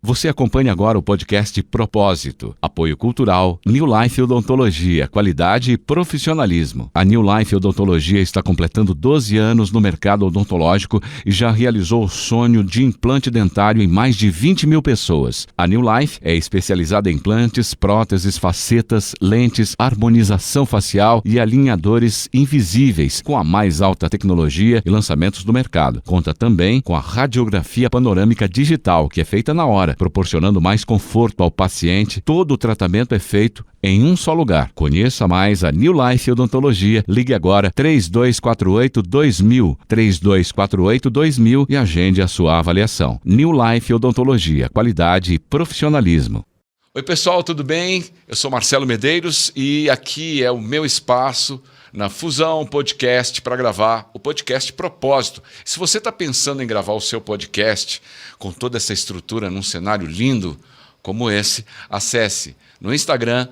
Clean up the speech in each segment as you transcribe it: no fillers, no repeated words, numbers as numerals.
Você acompanha agora o podcast Propósito, apoio cultural, New Life Odontologia, qualidade e profissionalismo. A New Life Odontologia está completando 12 anos no mercado odontológico e já realizou o sonho de implante dentário em mais de 20 mil pessoas. A New Life é especializada em implantes, próteses, facetas, lentes, harmonização facial e alinhadores invisíveis, com a mais alta tecnologia e lançamentos do mercado. Conta também com a radiografia panorâmica digital, que é feita na hora, proporcionando mais conforto ao paciente. Todo o tratamento é feito em um só lugar. Conheça mais a New Life Odontologia. Ligue agora 3248-2000, 3248-2000 e agende a sua avaliação. New Life Odontologia, qualidade e profissionalismo. Oi pessoal, tudo bem? Eu sou Marcelo Medeiros e aqui é o meu espaço na Fusão Podcast para gravar o podcast Propósito. Se você está pensando em gravar o seu podcast com toda essa estrutura num cenário lindo como esse, acesse no Instagram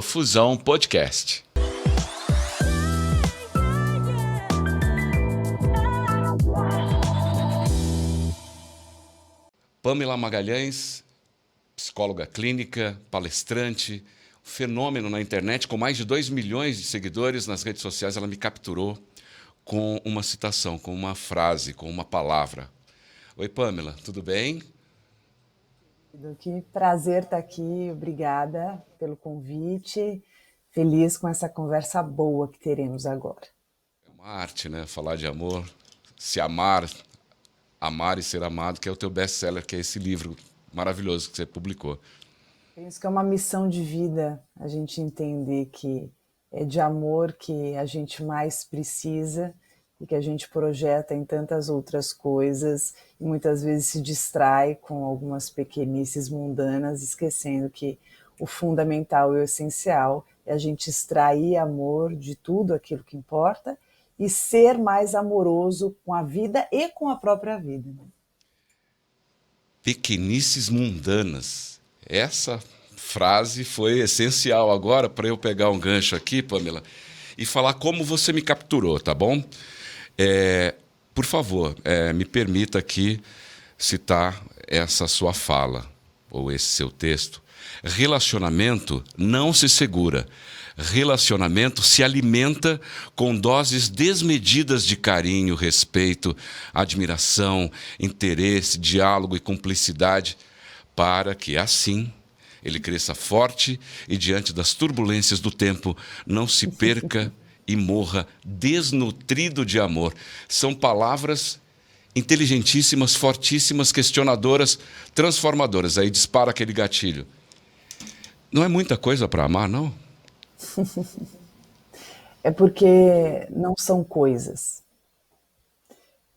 @Fusão Podcast. Pamela Magalhães, psicóloga clínica, palestrante, fenômeno na internet, com mais de 2 milhões de seguidores nas redes sociais. Ela me capturou com uma citação, com uma frase, com uma palavra. Oi, Pamela, tudo bem? Que prazer estar aqui, obrigada pelo convite, feliz com essa conversa boa que teremos agora. É uma arte, né? Falar de amor, se amar, amar e ser amado, que é o teu best-seller, que é esse livro maravilhoso que você publicou. Penso que é uma missão de vida a gente entender que é de amor que a gente mais precisa e que a gente projeta em tantas outras coisas e muitas vezes se distrai com algumas pequenices mundanas, esquecendo que o fundamental e o essencial é a gente extrair amor de tudo aquilo que importa e ser mais amoroso com a vida e com a própria vida. Pequenices mundanas. Essa frase foi essencial agora para eu pegar um gancho aqui, Pamela, e falar como você me capturou, tá bom? Por favor, me permita aqui citar essa sua fala, ou esse seu texto. Relacionamento não se segura. Relacionamento se alimenta com doses desmedidas de carinho, respeito, admiração, interesse, diálogo e cumplicidade, para que, assim, ele cresça forte e, diante das turbulências do tempo, não se perca e morra desnutrido de amor. São palavras inteligentíssimas, fortíssimas, questionadoras, transformadoras. Aí dispara aquele gatilho. Não é muita coisa para amar, não? É porque não são coisas.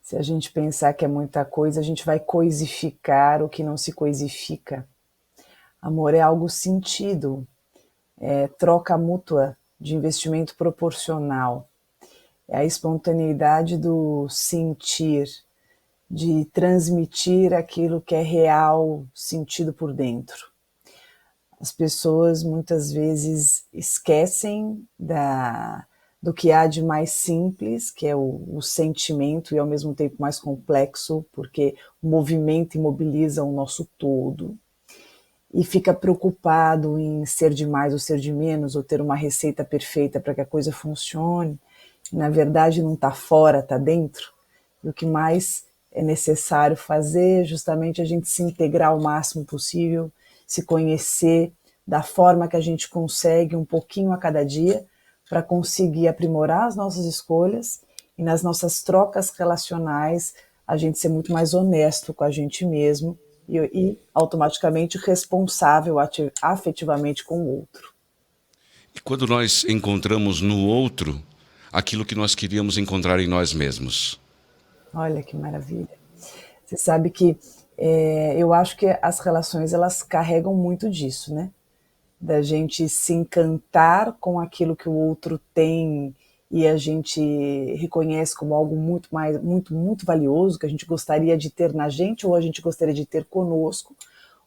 Se a gente pensar que é muita coisa, a gente vai coisificar o que não se coisifica. Amor é algo sentido, é troca mútua de investimento proporcional. É a espontaneidade do sentir, de transmitir aquilo que é real, sentido por dentro. As pessoas muitas vezes esquecem do que há de mais simples, que é o sentimento, e ao mesmo tempo mais complexo, porque o movimento imobiliza o nosso todo, e fica preocupado em ser de mais ou ser de menos, ou ter uma receita perfeita para que a coisa funcione. Na verdade, não está fora, está dentro. E o que mais é necessário fazer é justamente a gente se integrar o máximo possível, se conhecer da forma que a gente consegue, um pouquinho a cada dia, para conseguir aprimorar as nossas escolhas e nas nossas trocas relacionais a gente ser muito mais honesto com a gente mesmo e automaticamente responsável afetivamente com o outro. E quando nós encontramos no outro aquilo que nós queríamos encontrar em nós mesmos? Olha que maravilha. Você sabe que eu acho que as relações elas carregam muito disso, né? Da gente se encantar com aquilo que o outro tem e a gente reconhece como algo muito valioso, que a gente gostaria de ter na gente ou a gente gostaria de ter conosco,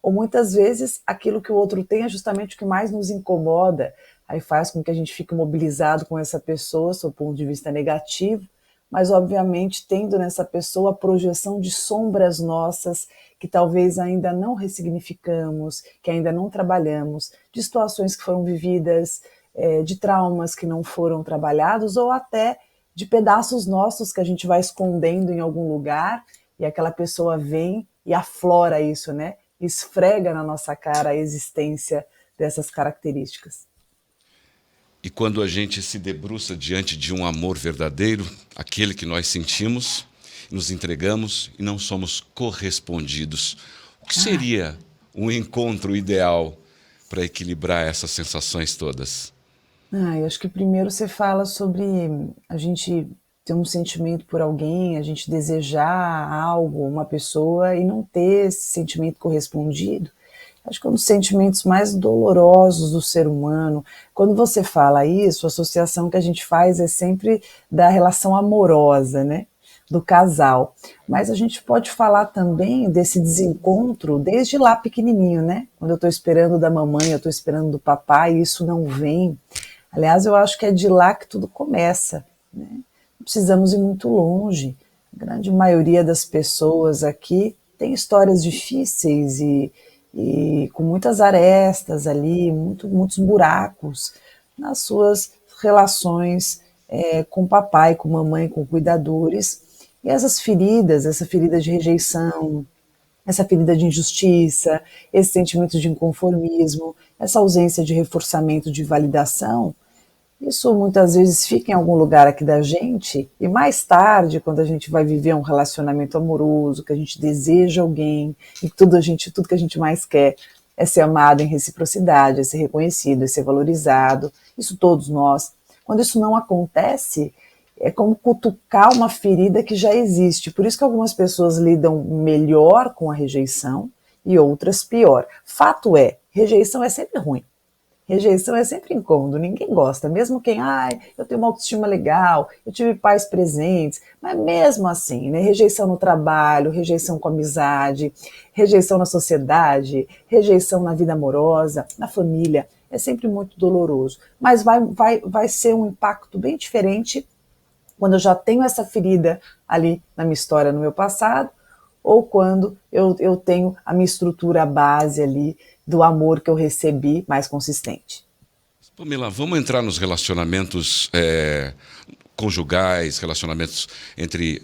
ou muitas vezes aquilo que o outro tem é justamente o que mais nos incomoda, aí faz com que a gente fique mobilizado com essa pessoa, sob o ponto de vista negativo, mas obviamente tendo nessa pessoa a projeção de sombras nossas que talvez ainda não ressignificamos, que ainda não trabalhamos, de situações que foram vividas, de traumas que não foram trabalhados, ou até de pedaços nossos que a gente vai escondendo em algum lugar e aquela pessoa vem e aflora isso, né? Esfrega na nossa cara a existência dessas características. E quando a gente se debruça diante de um amor verdadeiro, aquele que nós sentimos, nos entregamos e não somos correspondidos, o que seria um encontro ideal para equilibrar essas sensações todas? Eu acho que primeiro você fala sobre a gente ter um sentimento por alguém, a gente desejar algo, uma pessoa e não ter esse sentimento correspondido. Acho que é um dos sentimentos mais dolorosos do ser humano. Quando você fala isso, a associação que a gente faz é sempre da relação amorosa, né? Do casal. Mas a gente pode falar também desse desencontro desde lá pequenininho, né? Quando eu estou esperando da mamãe, eu estou esperando do papai e isso não vem. Aliás, eu acho que é de lá que tudo começa, né? Não precisamos ir muito longe. A grande maioria das pessoas aqui tem histórias difíceis e com muitas arestas ali, muitos buracos nas suas relações com papai, com mamãe, com cuidadores. E essas feridas, essa ferida de rejeição, essa ferida de injustiça, esse sentimento de inconformismo, essa ausência de reforçamento de validação, isso muitas vezes fica em algum lugar aqui da gente e mais tarde, quando a gente vai viver um relacionamento amoroso, que a gente deseja alguém e tudo que a gente mais quer é ser amado em reciprocidade, é ser reconhecido, é ser valorizado, isso todos nós. Quando isso não acontece, é como cutucar uma ferida que já existe. Por isso que algumas pessoas lidam melhor com a rejeição e outras pior. Fato é, rejeição é sempre ruim. Rejeição é sempre incômodo, ninguém gosta, mesmo quem, eu tenho uma autoestima legal, eu tive pais presentes, mas mesmo assim, né, rejeição no trabalho, rejeição com amizade, rejeição na sociedade, rejeição na vida amorosa, na família, é sempre muito doloroso, mas vai ser um impacto bem diferente quando eu já tenho essa ferida ali na minha história, no meu passado, ou quando eu tenho a minha estrutura, a base ali do amor que eu recebi mais consistente. Pamela, vamos entrar nos relacionamentos conjugais, relacionamentos entre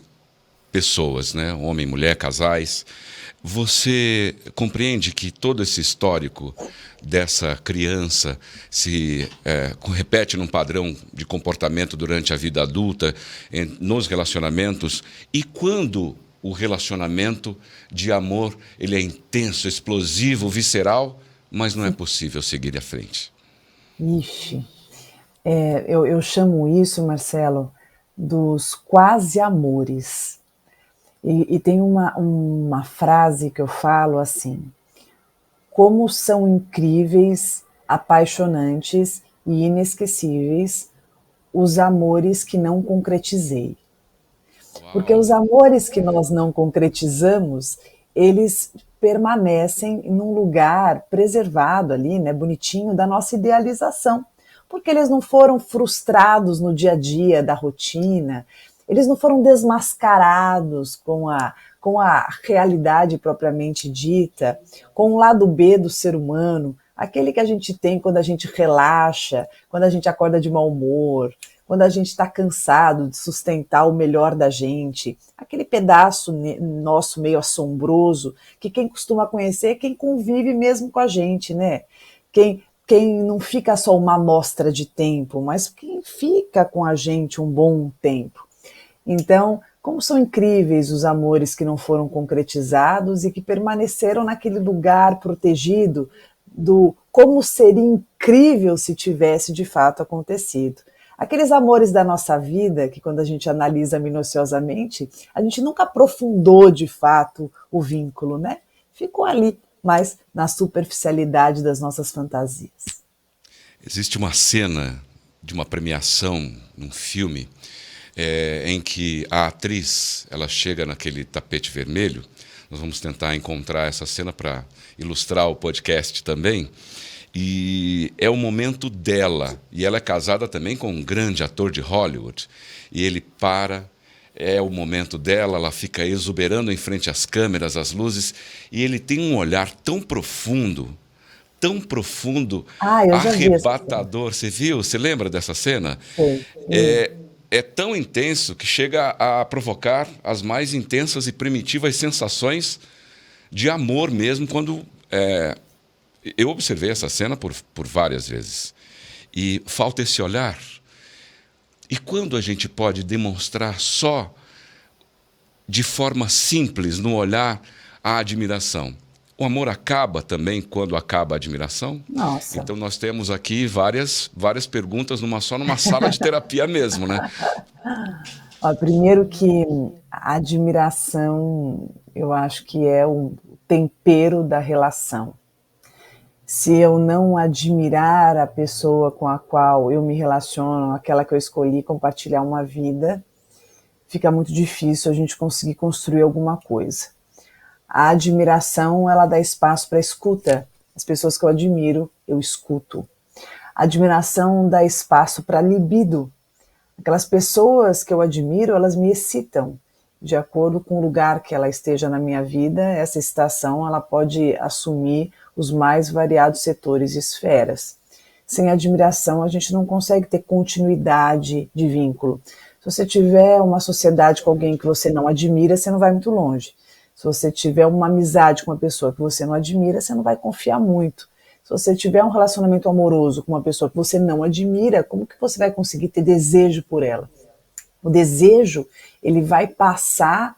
pessoas, né? Homem, mulher, casais. Você compreende que todo esse histórico dessa criança se repete num padrão de comportamento durante a vida adulta, nos relacionamentos, e quando o relacionamento de amor ele é intenso, explosivo, visceral, mas não é possível seguir à frente? Ixi, eu chamo isso, Marcelo, dos quase amores. E tem uma frase que eu falo assim: como são incríveis, apaixonantes e inesquecíveis os amores que não concretizei. Porque Uau! os amores que nós não concretizamos, eles permanecem num lugar preservado ali, né, bonitinho, da nossa idealização. Porque eles não foram frustrados no dia a dia da rotina, eles não foram desmascarados com a realidade propriamente dita, com o lado B do ser humano, aquele que a gente tem quando a gente relaxa, quando a gente acorda de mau humor, quando a gente está cansado de sustentar o melhor da gente, aquele pedaço nosso meio assombroso, que quem costuma conhecer é quem convive mesmo com a gente, né? Quem não fica só uma amostra de tempo, mas quem fica com a gente um bom tempo. Então, como são incríveis os amores que não foram concretizados e que permaneceram naquele lugar protegido do como seria incrível se tivesse de fato acontecido. Aqueles amores da nossa vida, que quando a gente analisa minuciosamente, a gente nunca aprofundou de fato o vínculo, né? Ficou ali, mas na superficialidade das nossas fantasias. Existe uma cena de uma premiação num filme em que a atriz ela chega naquele tapete vermelho. Nós vamos tentar encontrar essa cena para ilustrar o podcast também. E é o momento dela. E ela é casada também com um grande ator de Hollywood. E ele para é o momento dela, ela fica exuberando em frente às câmeras, às luzes, e ele tem um olhar tão profundo, Ah, eu já vi essa cena. arrebatador. Você viu? Você lembra dessa cena? Sei. É tão intenso que chega a provocar as mais intensas e primitivas sensações de amor mesmo, quando eu observei essa cena por várias vezes. E falta esse olhar. E quando a gente pode demonstrar só de forma simples, no olhar, a admiração? O amor acaba também quando acaba a admiração? Nossa. Então nós temos aqui várias perguntas numa sala de terapia mesmo, né? Ó, primeiro que a admiração, eu acho que é o tempero da relação. Se eu não admirar a pessoa com a qual eu me relaciono, aquela que eu escolhi compartilhar uma vida, fica muito difícil a gente conseguir construir alguma coisa. A admiração, ela dá espaço para escuta. As pessoas que eu admiro, eu escuto. A admiração dá espaço para libido. Aquelas pessoas que eu admiro, elas me excitam. De acordo com o lugar que ela esteja na minha vida, essa excitação ela pode assumir os mais variados setores e esferas. Sem admiração, a gente não consegue ter continuidade de vínculo. Se você tiver uma sociedade com alguém que você não admira, você não vai muito longe. Se você tiver uma amizade com uma pessoa que você não admira, você não vai confiar muito. Se você tiver um relacionamento amoroso com uma pessoa que você não admira, como que você vai conseguir ter desejo por ela? O desejo, ele vai passar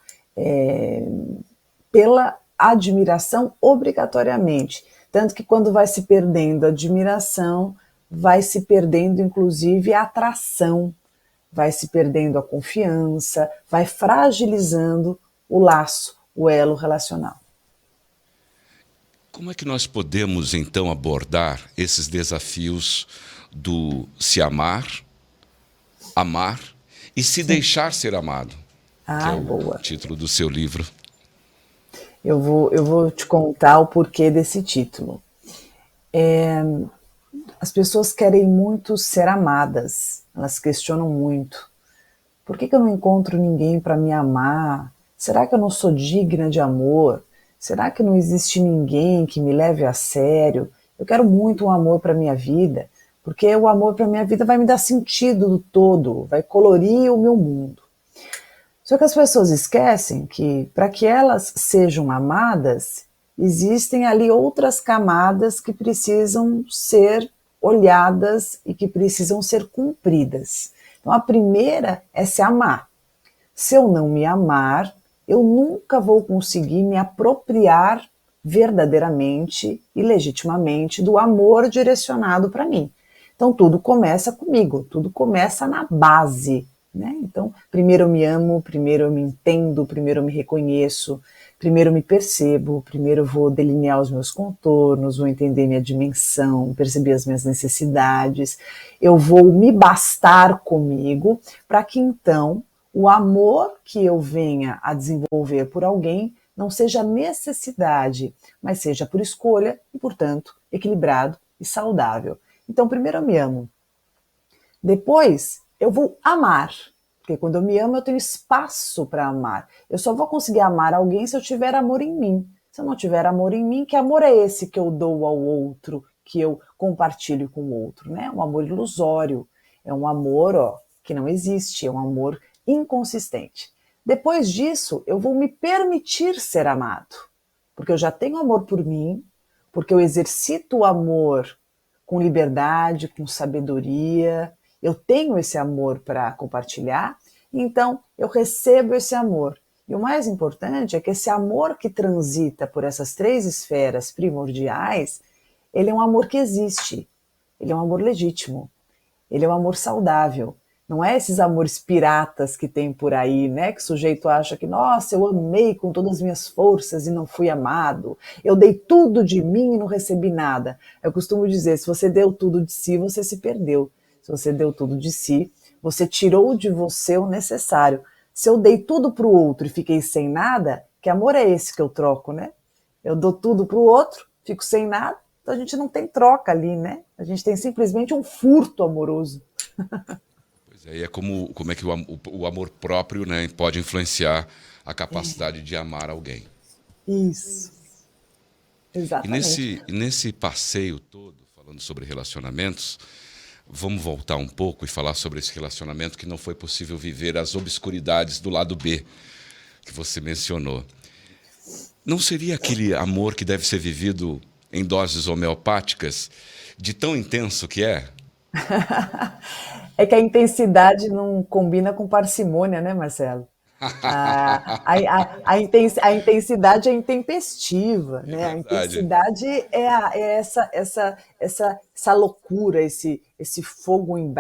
pela admiração obrigatoriamente. Tanto que quando vai se perdendo a admiração, vai se perdendo inclusive a atração, vai se perdendo a confiança, vai fragilizando o laço, o elo relacional. Como é que nós podemos, então, abordar esses desafios do se amar, amar e se Sim. deixar ser amado? Que é Ah, o boa. título do seu livro. Eu vou te contar o porquê desse título. As pessoas querem muito ser amadas, elas questionam muito. Por que eu não encontro ninguém para me amar? Será que eu não sou digna de amor? Será que não existe ninguém que me leve a sério? Eu quero muito um amor para minha vida, porque o amor para minha vida vai me dar sentido do todo, vai colorir o meu mundo. Só que as pessoas esquecem que, para que elas sejam amadas, existem ali outras camadas que precisam ser olhadas e que precisam ser cumpridas. Então, a primeira é se amar. Se eu não me amar, eu nunca vou conseguir me apropriar verdadeiramente e legitimamente do amor direcionado para mim. Então, tudo começa comigo, tudo começa na base. Né? Então, primeiro eu me amo, primeiro eu me entendo, primeiro eu me reconheço, primeiro eu me percebo, primeiro eu vou delinear os meus contornos, vou entender minha dimensão, perceber as minhas necessidades, eu vou me bastar comigo para que então o amor que eu venha a desenvolver por alguém não seja necessidade, mas seja por escolha e, portanto, equilibrado e saudável. Então, primeiro eu me amo. Depois, eu vou amar. Porque quando eu me amo, eu tenho espaço para amar. Eu só vou conseguir amar alguém se eu tiver amor em mim. Se eu não tiver amor em mim, que amor é esse que eu dou ao outro, que eu compartilho com o outro? Né? Um amor ilusório. É um amor que não existe, é um amor inconsistente. Depois disso, eu vou me permitir ser amado. Porque eu já tenho amor por mim, porque eu exercito o amor com liberdade, com sabedoria. Eu tenho esse amor para compartilhar, então eu recebo esse amor. E o mais importante é que esse amor que transita por essas três esferas primordiais, ele é um amor que existe, ele é um amor legítimo, ele é um amor saudável. Não é esses amores piratas que tem por aí, né? Que o sujeito acha que, nossa, eu amei com todas as minhas forças e não fui amado. Eu dei tudo de mim e não recebi nada. Eu costumo dizer, se você deu tudo de si, você se perdeu. Se você deu tudo de si, você tirou de você o necessário. Se eu dei tudo para o outro e fiquei sem nada, que amor é esse que eu troco, né? Eu dou tudo para o outro, fico sem nada, então a gente não tem troca ali, né? A gente tem simplesmente um furto amoroso. Aí é como é que o amor próprio, né, pode influenciar a capacidade de amar alguém. Isso, E exatamente. nesse passeio todo, falando sobre relacionamentos, vamos voltar um pouco e falar sobre esse relacionamento que não foi possível viver as obscuridades do lado B, que você mencionou. Não seria aquele amor que deve ser vivido em doses homeopáticas, de tão intenso que é? É que a intensidade não combina com parcimônia, né, Marcelo? A intensidade é intempestiva, É né? A verdade. intensidade é essa loucura, esse fogo em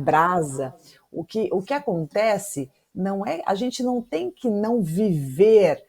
brasa. O que acontece não é, a gente não tem que não viver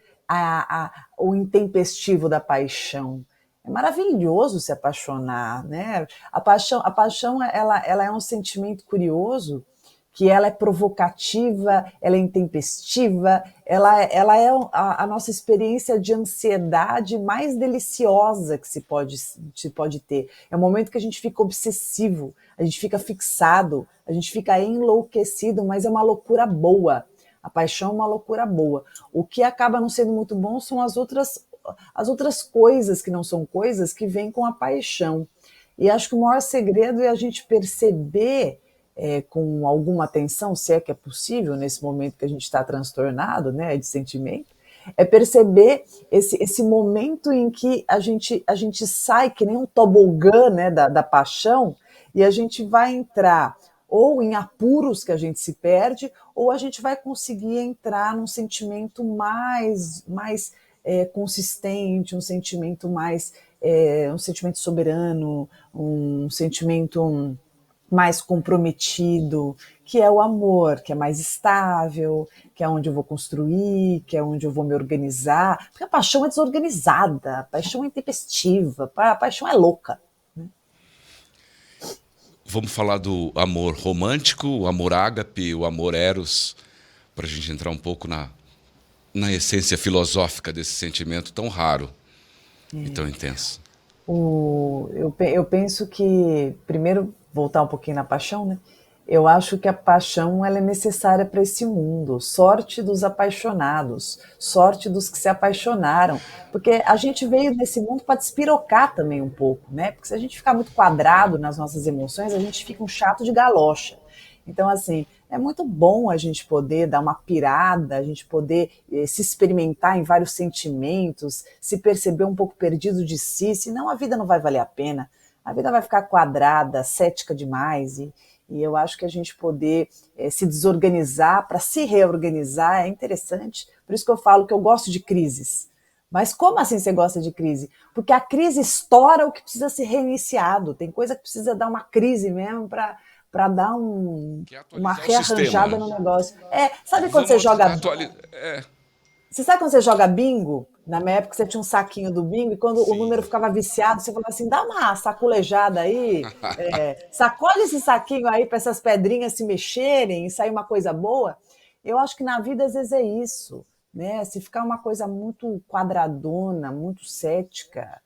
o intempestivo da paixão. É maravilhoso se apaixonar, né? A paixão ela é um sentimento curioso, que ela é provocativa, ela é intempestiva, ela é a nossa experiência de ansiedade mais deliciosa que se pode ter. É o momento que a gente fica obsessivo, a gente fica fixado, a gente fica enlouquecido, mas é uma loucura boa. A paixão é uma loucura boa. O que acaba não sendo muito bom são as outras coisas que não são coisas que vêm com a paixão. E acho que o maior segredo é a gente perceber com alguma atenção, se é que é possível nesse momento que a gente está transtornado, né, de sentimento, é perceber esse momento em que a gente sai que nem um tobogã, né, da paixão, e a gente vai entrar ou em apuros que a gente se perde, ou a gente vai conseguir entrar num sentimento mais consistente, um sentimento um sentimento soberano, um sentimento mais comprometido, que é o amor, que é mais estável, que é onde eu vou construir, que é onde eu vou me organizar. Porque a paixão é desorganizada, a paixão é intempestiva, a paixão é louca. Vamos falar do amor romântico, o amor ágape, o amor eros, para a gente entrar um pouco na essência filosófica desse sentimento tão raro e tão intenso. Eu penso que, primeiro, voltar um pouquinho na paixão, né? Eu acho que a paixão ela é necessária para esse mundo. Sorte dos apaixonados, sorte dos que se apaixonaram, porque a gente veio nesse mundo para despirocar também um pouco, né? Porque se a gente ficar muito quadrado nas nossas emoções, a gente fica um chato de galocha. Então, assim, é muito bom a gente poder dar uma pirada, a gente poder se experimentar em vários sentimentos, se perceber um pouco perdido de si, senão a vida não vai valer a pena. A vida vai ficar quadrada, cética demais, e eu acho que a gente poder se desorganizar para se reorganizar é interessante. Por isso que eu falo que eu gosto de crises. Mas como assim você gosta de crise? Porque a crise estoura o que precisa ser reiniciado. Tem coisa que precisa dar uma crise mesmo para dar Que é uma atualizar o rearranjada sistema. no negócio. Sabe quando você Vamos joga. atualizar. Você sabe quando você joga bingo? Na minha época você tinha um saquinho do bingo e quando o número Sim. ficava viciado, você falava assim: dá uma saculejada aí, sacode esse saquinho aí para essas pedrinhas se mexerem e sair uma coisa boa. Eu acho que na vida às vezes é isso, né? Se ficar uma coisa muito quadradona, muito cética,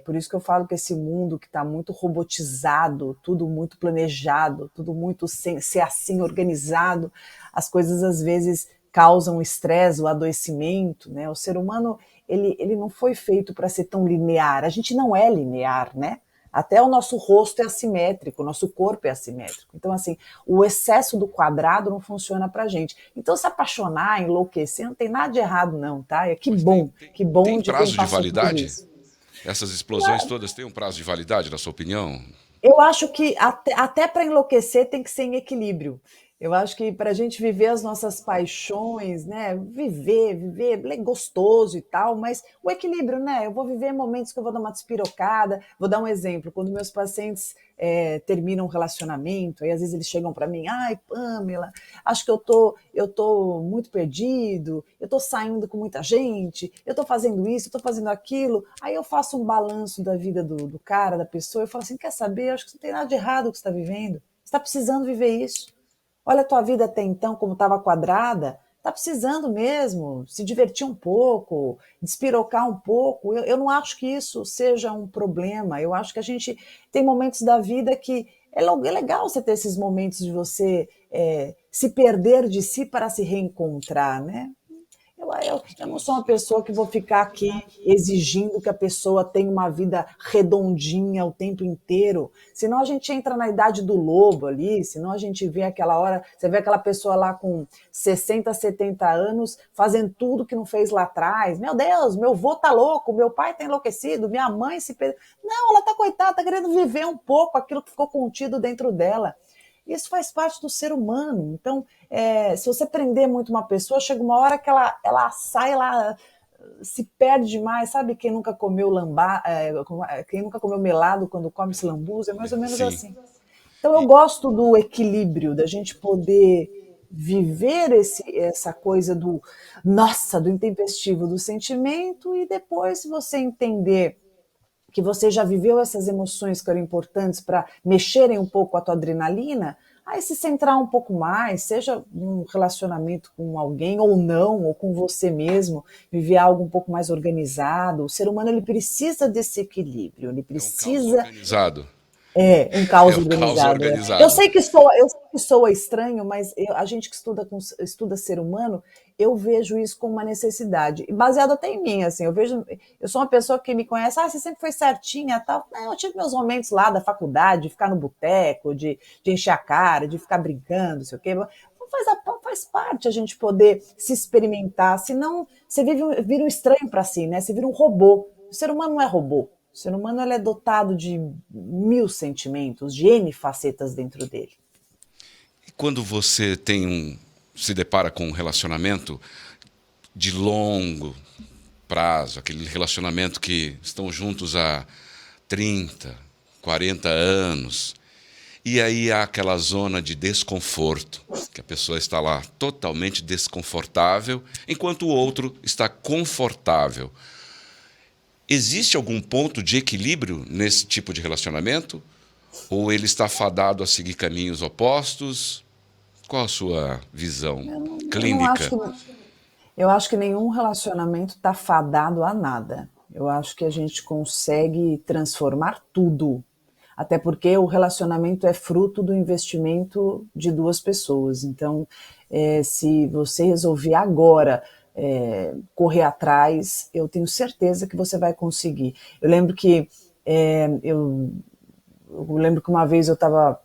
por isso que eu falo que esse mundo que está muito robotizado, tudo muito planejado, tudo muito ser assim organizado, as coisas às vezes causam o estresse, o adoecimento, né? O ser humano ele não foi feito para ser tão linear. A gente não é linear, né? Até o nosso rosto é assimétrico, o nosso corpo é assimétrico. Então, assim, o excesso do quadrado não funciona pra gente. Então, se apaixonar, enlouquecer, não tem nada de errado, não, tá? Mas Que bom tem de quem prazo de passou por tudo validade? isso. Essas explosões todas têm um prazo de validade, na sua opinião? Eu acho que até para enlouquecer tem que ser em equilíbrio. Eu acho que para a gente viver as nossas paixões, né? Viver, é gostoso e tal, mas o equilíbrio, né? Eu vou viver momentos que eu vou dar uma despirocada. Vou dar um exemplo: quando meus pacientes terminam um relacionamento, aí às vezes eles chegam para mim, ai, Pamela, acho que eu tô muito perdido, eu tô saindo com muita gente, eu tô fazendo isso, eu tô fazendo aquilo. Aí eu faço um balanço da vida do cara, da pessoa, e falo assim, quer saber? Acho que não tem nada de errado com o que você está vivendo. Você está precisando viver isso. Olha a tua vida até então, como estava quadrada. Está precisando mesmo se divertir um pouco, despirocar um pouco. Eu não acho que isso seja um problema. Eu acho que a gente tem momentos da vida que é legal você ter esses momentos de você se perder de si para se reencontrar, né? Eu não sou uma pessoa que vou ficar aqui exigindo que a pessoa tenha uma vida redondinha o tempo inteiro, senão a gente entra na idade do lobo ali, senão a gente vê aquela hora, você vê aquela pessoa lá com 60, 70 anos fazendo tudo que não fez lá atrás. Meu Deus, meu vô tá louco, meu pai tá enlouquecido, minha mãe se... Não, ela tá coitada, tá querendo viver um pouco aquilo que ficou contido dentro dela. Isso faz parte do ser humano. Então, se você prender muito uma pessoa, chega uma hora que ela sai, ela se perde demais. Sabe quem nunca comeu quem nunca comeu melado quando come esse lambuza? É mais ou menos Sim. assim. Então, eu gosto do equilíbrio, da gente poder viver essa coisa do intempestivo do sentimento, e depois, se você entender que você já viveu essas emoções que eram importantes para mexerem um pouco a tua adrenalina, aí se centrar um pouco mais, seja num relacionamento com alguém ou não, ou com você mesmo, viver algo um pouco mais organizado. O ser humano, ele precisa desse equilíbrio, ele É um caos precisa... organizado. Um caos É um caos organizado. organizado. Eu sei que soa estranho, mas a gente que estuda ser humano, eu vejo isso como uma necessidade. E baseado até em mim, assim, eu sou uma pessoa que me conhece, você sempre foi certinha, tal. Não, eu tive meus momentos lá da faculdade, de ficar no boteco, de encher a cara, de ficar brincando, não sei o quê. Faz parte a gente poder se experimentar, senão você vira um estranho para si, né? Você vira um robô. O ser humano não é robô. O ser humano, ele é dotado de 1000 sentimentos, de N facetas dentro dele. E quando você se depara com um relacionamento de longo prazo, aquele relacionamento que estão juntos há 30, 40 anos, e aí há aquela zona de desconforto, que a pessoa está lá totalmente desconfortável, enquanto o outro está confortável. Existe algum ponto de equilíbrio nesse tipo de relacionamento? Ou ele está fadado a seguir caminhos opostos? Qual a sua visão Eu não acho clínica? eu acho que nenhum relacionamento está fadado a nada. Eu acho que a gente consegue transformar tudo. Até porque o relacionamento é fruto do investimento de duas pessoas. Então, se você resolver agora correr atrás, eu tenho certeza que você vai conseguir. Eu lembro que uma vez eu estava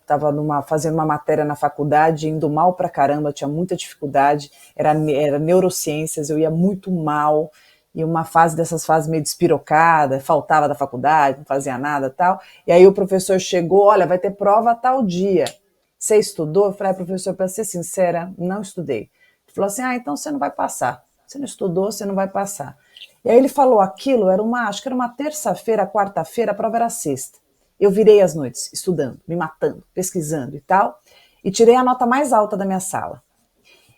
fazendo uma matéria na faculdade, indo mal pra caramba, tinha muita dificuldade, era neurociências, eu ia muito mal, e uma dessas fases meio despirocada, faltava da faculdade, não fazia nada e tal, e aí o professor chegou, olha, vai ter prova tal dia, você estudou? Eu falei, professor, para ser sincera, não estudei. Ele falou assim, então você não vai passar, você não estudou, você não vai passar. E aí ele falou aquilo, acho que era uma terça-feira, quarta-feira, a prova era sexta. Eu virei as noites estudando, me matando, pesquisando e tal, e tirei a nota mais alta da minha sala.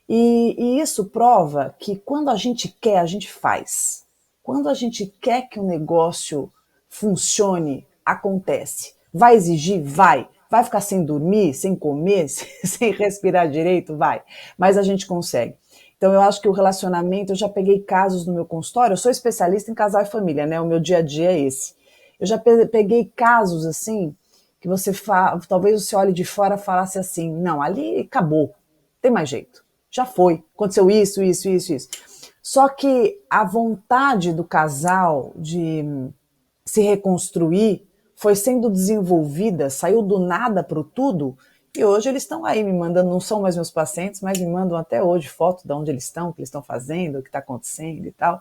E isso prova que quando a gente quer, a gente faz. Quando a gente quer que o negócio funcione, acontece. Vai exigir? Vai. Vai ficar sem dormir, sem comer, sem respirar direito? Vai. Mas a gente consegue. Então, eu acho que o relacionamento, eu já peguei casos no meu consultório, eu sou especialista em casal e família, né? O meu dia a dia é esse. Eu já peguei casos assim, que talvez você olhe de fora e falasse assim, não, ali acabou, não tem mais jeito, já foi, aconteceu isso. Só que a vontade do casal de se reconstruir foi sendo desenvolvida, saiu do nada para o tudo, e hoje eles estão aí me mandando, não são mais meus pacientes, mas me mandam até hoje foto de onde eles estão, o que eles estão fazendo, o que está acontecendo e tal.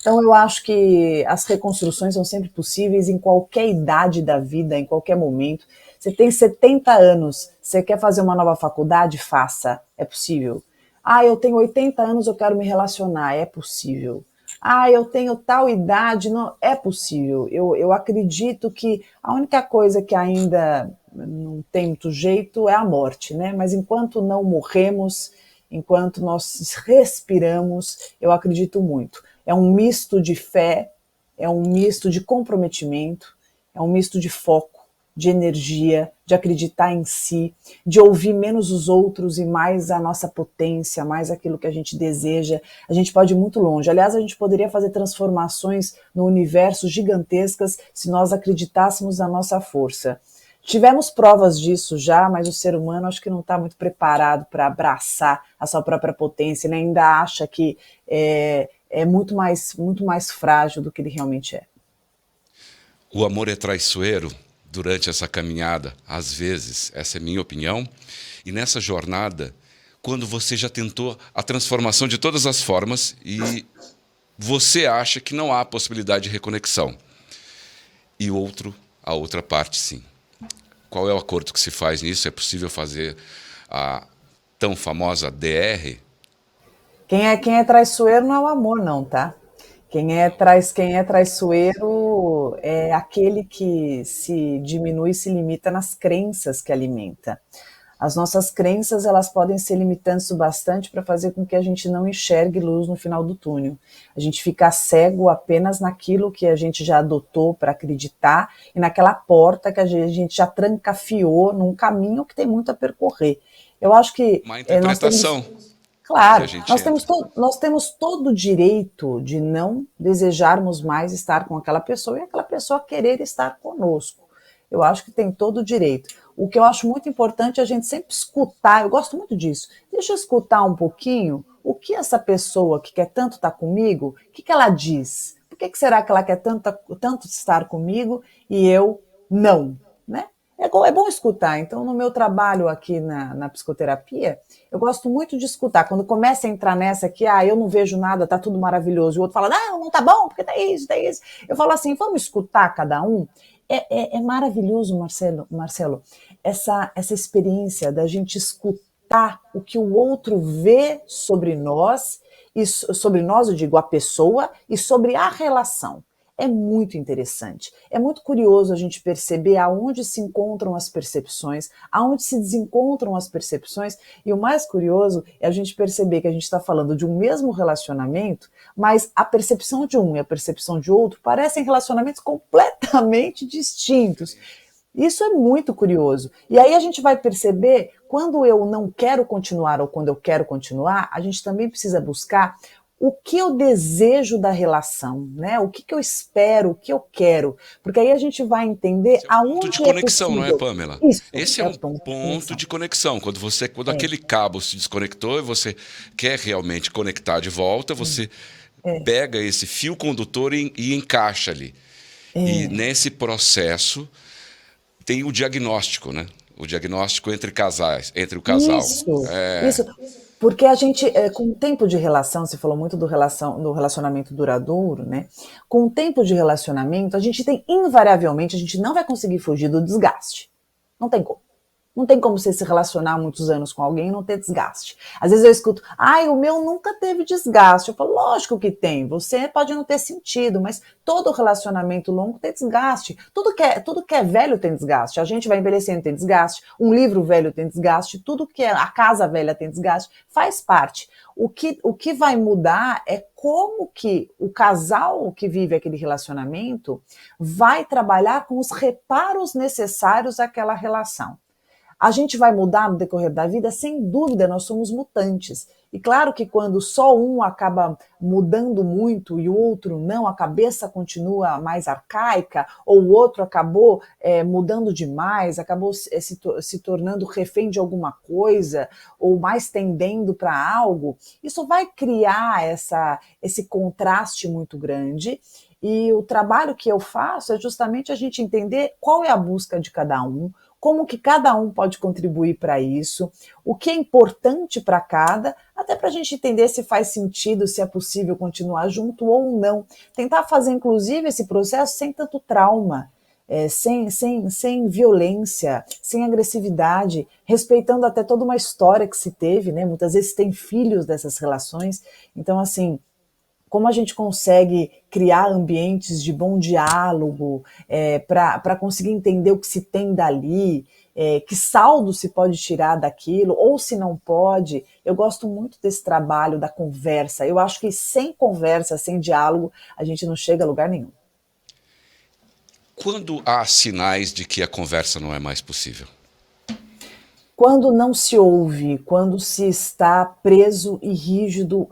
Então, eu acho que as reconstruções são sempre possíveis em qualquer idade da vida, em qualquer momento. Você tem 70 anos, você quer fazer uma nova faculdade? Faça, é possível. Eu tenho 80 anos, eu quero me relacionar, é possível. Eu tenho tal idade, não, é possível. Eu acredito que a única coisa que ainda não tem muito jeito é a morte, né? Mas enquanto não morremos, enquanto nós respiramos, eu acredito muito. É um misto de fé, é um misto de comprometimento, é um misto de foco, de energia, de acreditar em si, de ouvir menos os outros e mais a nossa potência, mais aquilo que a gente deseja. A gente pode ir muito longe. Aliás, a gente poderia fazer transformações no universo gigantescas se nós acreditássemos na nossa força. Tivemos provas disso já, mas o ser humano acho que não está muito preparado para abraçar a sua própria potência, ele ainda acha que é muito mais frágil do que ele realmente é. O amor é traiçoeiro durante essa caminhada, às vezes, essa é minha opinião, e nessa jornada, quando você já tentou a transformação de todas as formas e você acha que não há possibilidade de reconexão, e a outra parte sim. Qual é o acordo que se faz nisso? É possível fazer a tão famosa DR? Quem é traiçoeiro não é o amor, não, tá? Quem é traiçoeiro é aquele que se diminui, se limita nas crenças que alimenta. As nossas crenças, elas podem ser limitantes o bastante para fazer com que a gente não enxergue luz no final do túnel. A gente fica cego apenas naquilo que a gente já adotou para acreditar e naquela porta que a gente já trancafiou num caminho que tem muito a percorrer. Eu acho que Uma nós interpretação temos. que a Claro, gente entra. nós temos todo o direito de não desejarmos mais estar com aquela pessoa e aquela pessoa querer estar conosco. Eu acho que tem todo o direito. O que eu acho muito importante é a gente sempre escutar, eu gosto muito disso. Deixa eu escutar um pouquinho o que essa pessoa que quer tanto estar comigo, o que ela diz? Por que será que ela quer tanto estar comigo e eu não? Né? É bom escutar. Então, no meu trabalho aqui na psicoterapia, eu gosto muito de escutar. Quando começa a entrar nessa que, eu não vejo nada, tá tudo maravilhoso, e o outro fala, não tá bom, porque tá isso, tá isso. Eu falo assim, vamos escutar cada um? É maravilhoso, Marcelo, essa experiência da gente escutar o que o outro vê sobre nós, e sobre nós, eu digo, a pessoa, e sobre a relação. É muito interessante. É muito curioso a gente perceber aonde se encontram as percepções, aonde se desencontram as percepções, e o mais curioso é a gente perceber que a gente está falando de um mesmo relacionamento, mas a percepção de um e a percepção de outro parecem relacionamentos completamente distintos. Isso é muito curioso. E aí a gente vai perceber, quando eu não quero continuar ou quando eu quero continuar, a gente também precisa buscar o que eu desejo da relação, né? O que eu espero, o que eu quero. Porque aí a gente vai entender Esse é um ponto de aonde é conexão, não é, possível. Pamela? Isso, Esse é é o um ponto de ponto conexão. de conexão. Quando É, aquele cabo se desconectou e você quer realmente conectar de volta, você pega esse fio condutor e encaixa ali. E nesse processo tem o diagnóstico, né? O diagnóstico entre casais, entre o casal. isso. Porque a gente, com o tempo de relação, você falou muito do relacionamento duradouro, né? Com o tempo de relacionamento, a gente tem, invariavelmente, a gente não vai conseguir fugir do desgaste. Não tem como. Não tem como você se relacionar muitos anos com alguém e não ter desgaste. Às vezes eu escuto, o meu nunca teve desgaste. Eu falo, lógico que tem. Você pode não ter sentido, mas todo relacionamento longo tem desgaste. Tudo que é velho tem desgaste. A gente vai envelhecendo tem desgaste. Um livro velho tem desgaste. Tudo que é a casa velha tem desgaste. Faz parte. O que vai mudar é como que o casal que vive aquele relacionamento vai trabalhar com os reparos necessários àquela relação. A gente vai mudar no decorrer da vida? Sem dúvida, nós somos mutantes. E claro que quando só um acaba mudando muito e o outro não, a cabeça continua mais arcaica, ou o outro acabou mudando demais, acabou se tornando refém de alguma coisa, ou mais tendendo para algo, isso vai criar esse contraste muito grande. E o trabalho que eu faço é justamente a gente entender qual é a busca de cada um, como que cada um pode contribuir para isso, o que é importante para cada, até para a gente entender se faz sentido, se é possível continuar junto ou não. Tentar fazer, inclusive, esse processo sem tanto trauma, sem violência, sem agressividade, respeitando até toda uma história que se teve, né? Muitas vezes tem filhos dessas relações. Então, assim, como a gente consegue criar ambientes de bom diálogo para conseguir entender o que se tem dali, que saldo se pode tirar daquilo, ou se não pode. Eu gosto muito desse trabalho da conversa. Eu acho que sem conversa, sem diálogo, a gente não chega a lugar nenhum. Quando há sinais de que a conversa não é mais possível? Quando não se ouve, quando se está preso e rígido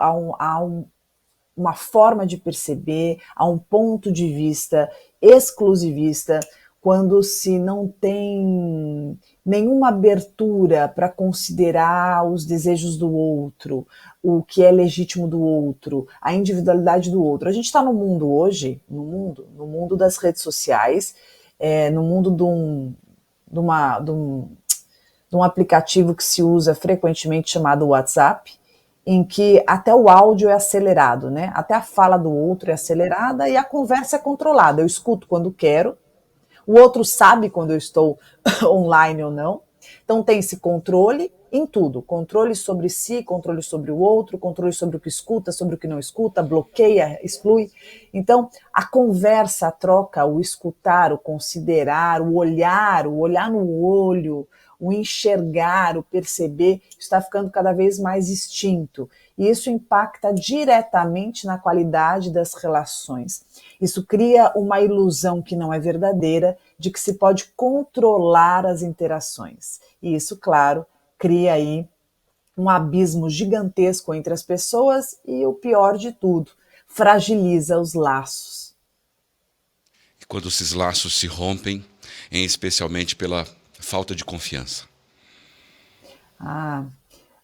uma forma de perceber, a um ponto de vista exclusivista, quando se não tem nenhuma abertura para considerar os desejos do outro, o que é legítimo do outro, a individualidade do outro. A gente está no mundo hoje, no mundo das redes sociais, no mundo de um aplicativo que se usa frequentemente chamado WhatsApp, em que até o áudio é acelerado, né? Até a fala do outro é acelerada e a conversa é controlada. Eu escuto quando quero, o outro sabe quando eu estou online ou não. Então tem esse controle em tudo, controle sobre si, controle sobre o outro, controle sobre o que escuta, sobre o que não escuta, bloqueia, exclui. Então a conversa, a troca, o escutar, o considerar, o olhar no olho, o enxergar, o perceber, está ficando cada vez mais extinto. E isso impacta diretamente na qualidade das relações. Isso cria uma ilusão que não é verdadeira, de que se pode controlar as interações. E isso, claro, cria aí um abismo gigantesco entre as pessoas e, o pior de tudo, fragiliza os laços. E quando esses laços se rompem, especialmente pela falta de confiança.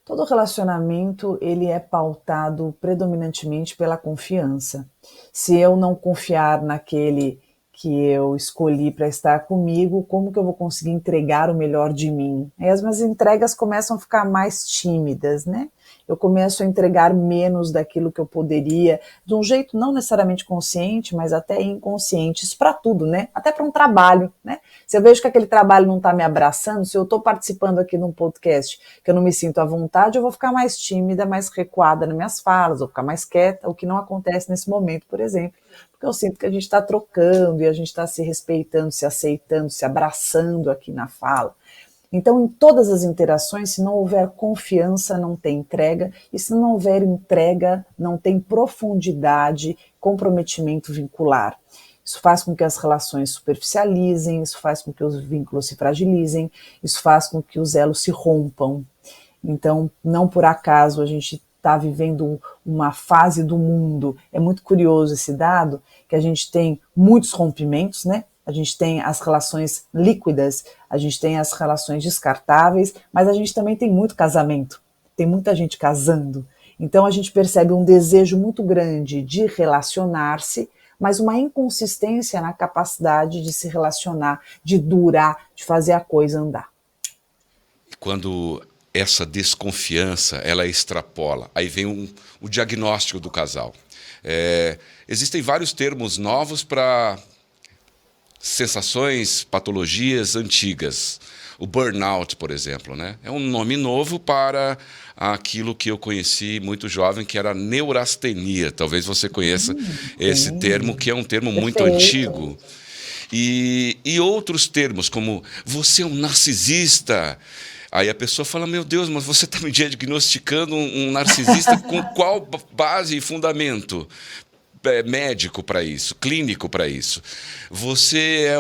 Todo relacionamento ele é pautado predominantemente pela confiança. Se eu não confiar naquele que eu escolhi para estar comigo, como que eu vou conseguir entregar o melhor de mim? Aí as minhas entregas começam a ficar mais tímidas, né? Eu começo a entregar menos daquilo que eu poderia, de um jeito não necessariamente consciente, mas até inconsciente. Isso para tudo, né? Até para um trabalho, né? Se eu vejo que aquele trabalho não está me abraçando, se eu estou participando aqui num podcast que eu não me sinto à vontade, eu vou ficar mais tímida, mais recuada nas minhas falas, vou ficar mais quieta, o que não acontece nesse momento, por exemplo. Porque eu sinto que a gente está trocando e a gente está se respeitando, se aceitando, se abraçando aqui na fala. Então, em todas as interações, se não houver confiança, não tem entrega, e se não houver entrega, não tem profundidade, comprometimento vincular. Isso faz com que as relações superficializem, isso faz com que os vínculos se fragilizem, isso faz com que os elos se rompam. Então, não por acaso a gente está vivendo uma fase do mundo, é muito curioso esse dado, que a gente tem muitos rompimentos, né? A gente tem as relações líquidas, a gente tem as relações descartáveis, mas a gente também tem muito casamento, tem muita gente casando. Então a gente percebe um desejo muito grande de relacionar-se, mas uma inconsistência na capacidade de se relacionar, de durar, de fazer a coisa andar. Quando essa desconfiança, ela extrapola, aí vem o diagnóstico do casal. Existem vários termos novos para sensações, patologias antigas. O burnout, por exemplo, né? É um nome novo para aquilo que eu conheci muito jovem, que era neurastenia. Talvez você conheça esse termo, que é um termo muito antigo. E outros termos, como você é um narcisista. Aí a pessoa fala, meu Deus, mas você está me diagnosticando um narcisista com qual base e fundamento médico para isso, clínico para isso? Você é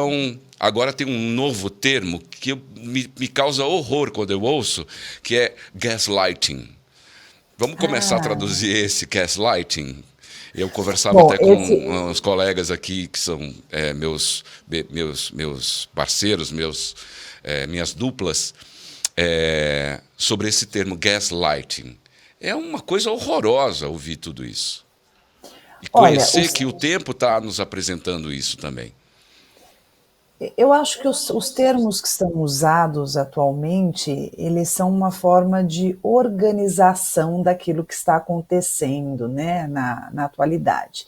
Agora tem um novo termo que me causa horror quando eu ouço, que é gaslighting. Vamos começar a traduzir esse gaslighting? Eu conversava até com uns colegas aqui que são meus parceiros, minhas duplas, sobre esse termo gaslighting. É uma coisa horrorosa ouvir tudo isso. E conhecer que o tempo está nos apresentando isso também. Eu acho que os termos que são usados atualmente, eles são uma forma de organização daquilo que está acontecendo, né, na atualidade.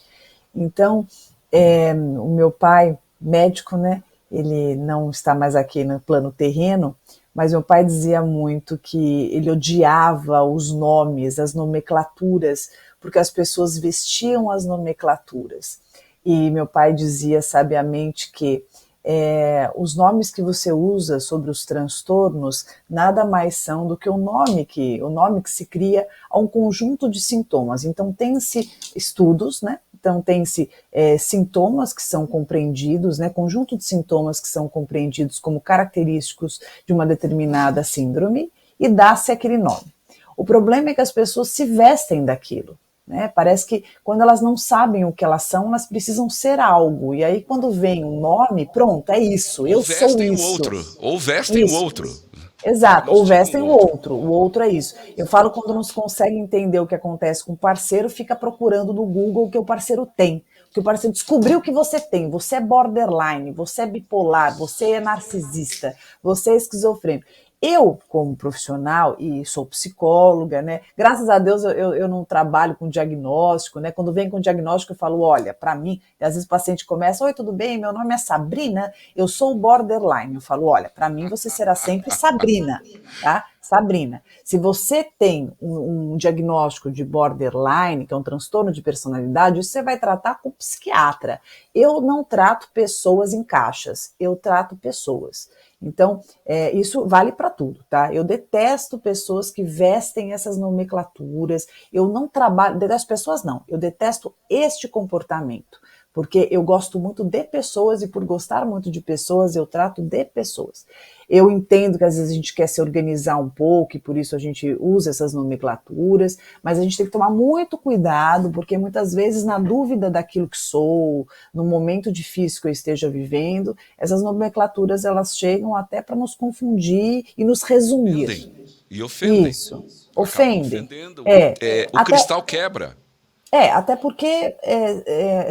Então, o meu pai, médico, né, ele não está mais aqui no plano terreno, mas meu pai dizia muito que ele odiava os nomes, as nomenclaturas, porque as pessoas vestiam as nomenclaturas. E meu pai dizia sabiamente que os nomes que você usa sobre os transtornos nada mais são do que o nome que se cria a um conjunto de sintomas. Então tem-se estudos, né? Então tem-se sintomas que são compreendidos, né? Conjunto de sintomas que são compreendidos como característicos de uma determinada síndrome e dá-se aquele nome. O problema é que as pessoas se vestem daquilo. né? Parece que quando elas não sabem o que elas são, elas precisam ser algo. E aí quando vem um nome, pronto, é isso, Ou eu sou vestem o isso. outro, ou vestem o Isso. outro. Exato, ou Diagnosticam o vestem outro. o outro é isso. Eu falo quando não se consegue entender o que acontece com o parceiro, fica procurando no Google o que o parceiro tem. O que o parceiro descobriu que você tem. Você é borderline, você é bipolar, você é narcisista, você é esquizofrênico. Eu, como profissional, e sou psicóloga, né? Graças a Deus eu não trabalho com diagnóstico, né? Quando vem com diagnóstico, eu falo: olha, para mim, e às vezes o paciente começa: oi, tudo bem? Meu nome é Sabrina, eu sou borderline. Eu falo: olha, para mim você será sempre Sabrina, tá? Sabrina. Se você tem um diagnóstico de borderline, que é um transtorno de personalidade, isso você vai tratar com psiquiatra. Eu não trato pessoas em caixas, eu trato pessoas. Então, isso vale para tudo, tá? Eu detesto pessoas que vestem essas nomenclaturas, eu não trabalho, detesto pessoas não, eu detesto este comportamento, porque eu gosto muito de pessoas e por gostar muito de pessoas, eu trato de pessoas. Eu entendo que às vezes a gente quer se organizar um pouco e por isso a gente usa essas nomenclaturas, mas a gente tem que tomar muito cuidado, porque muitas vezes na dúvida daquilo que sou, no momento difícil que eu esteja vivendo, essas nomenclaturas elas chegam até para nos confundir e nos resumir. Ofendem. E ofendem. Isso, Acabam ofendem. ofendendo. É, O até, cristal quebra. até porque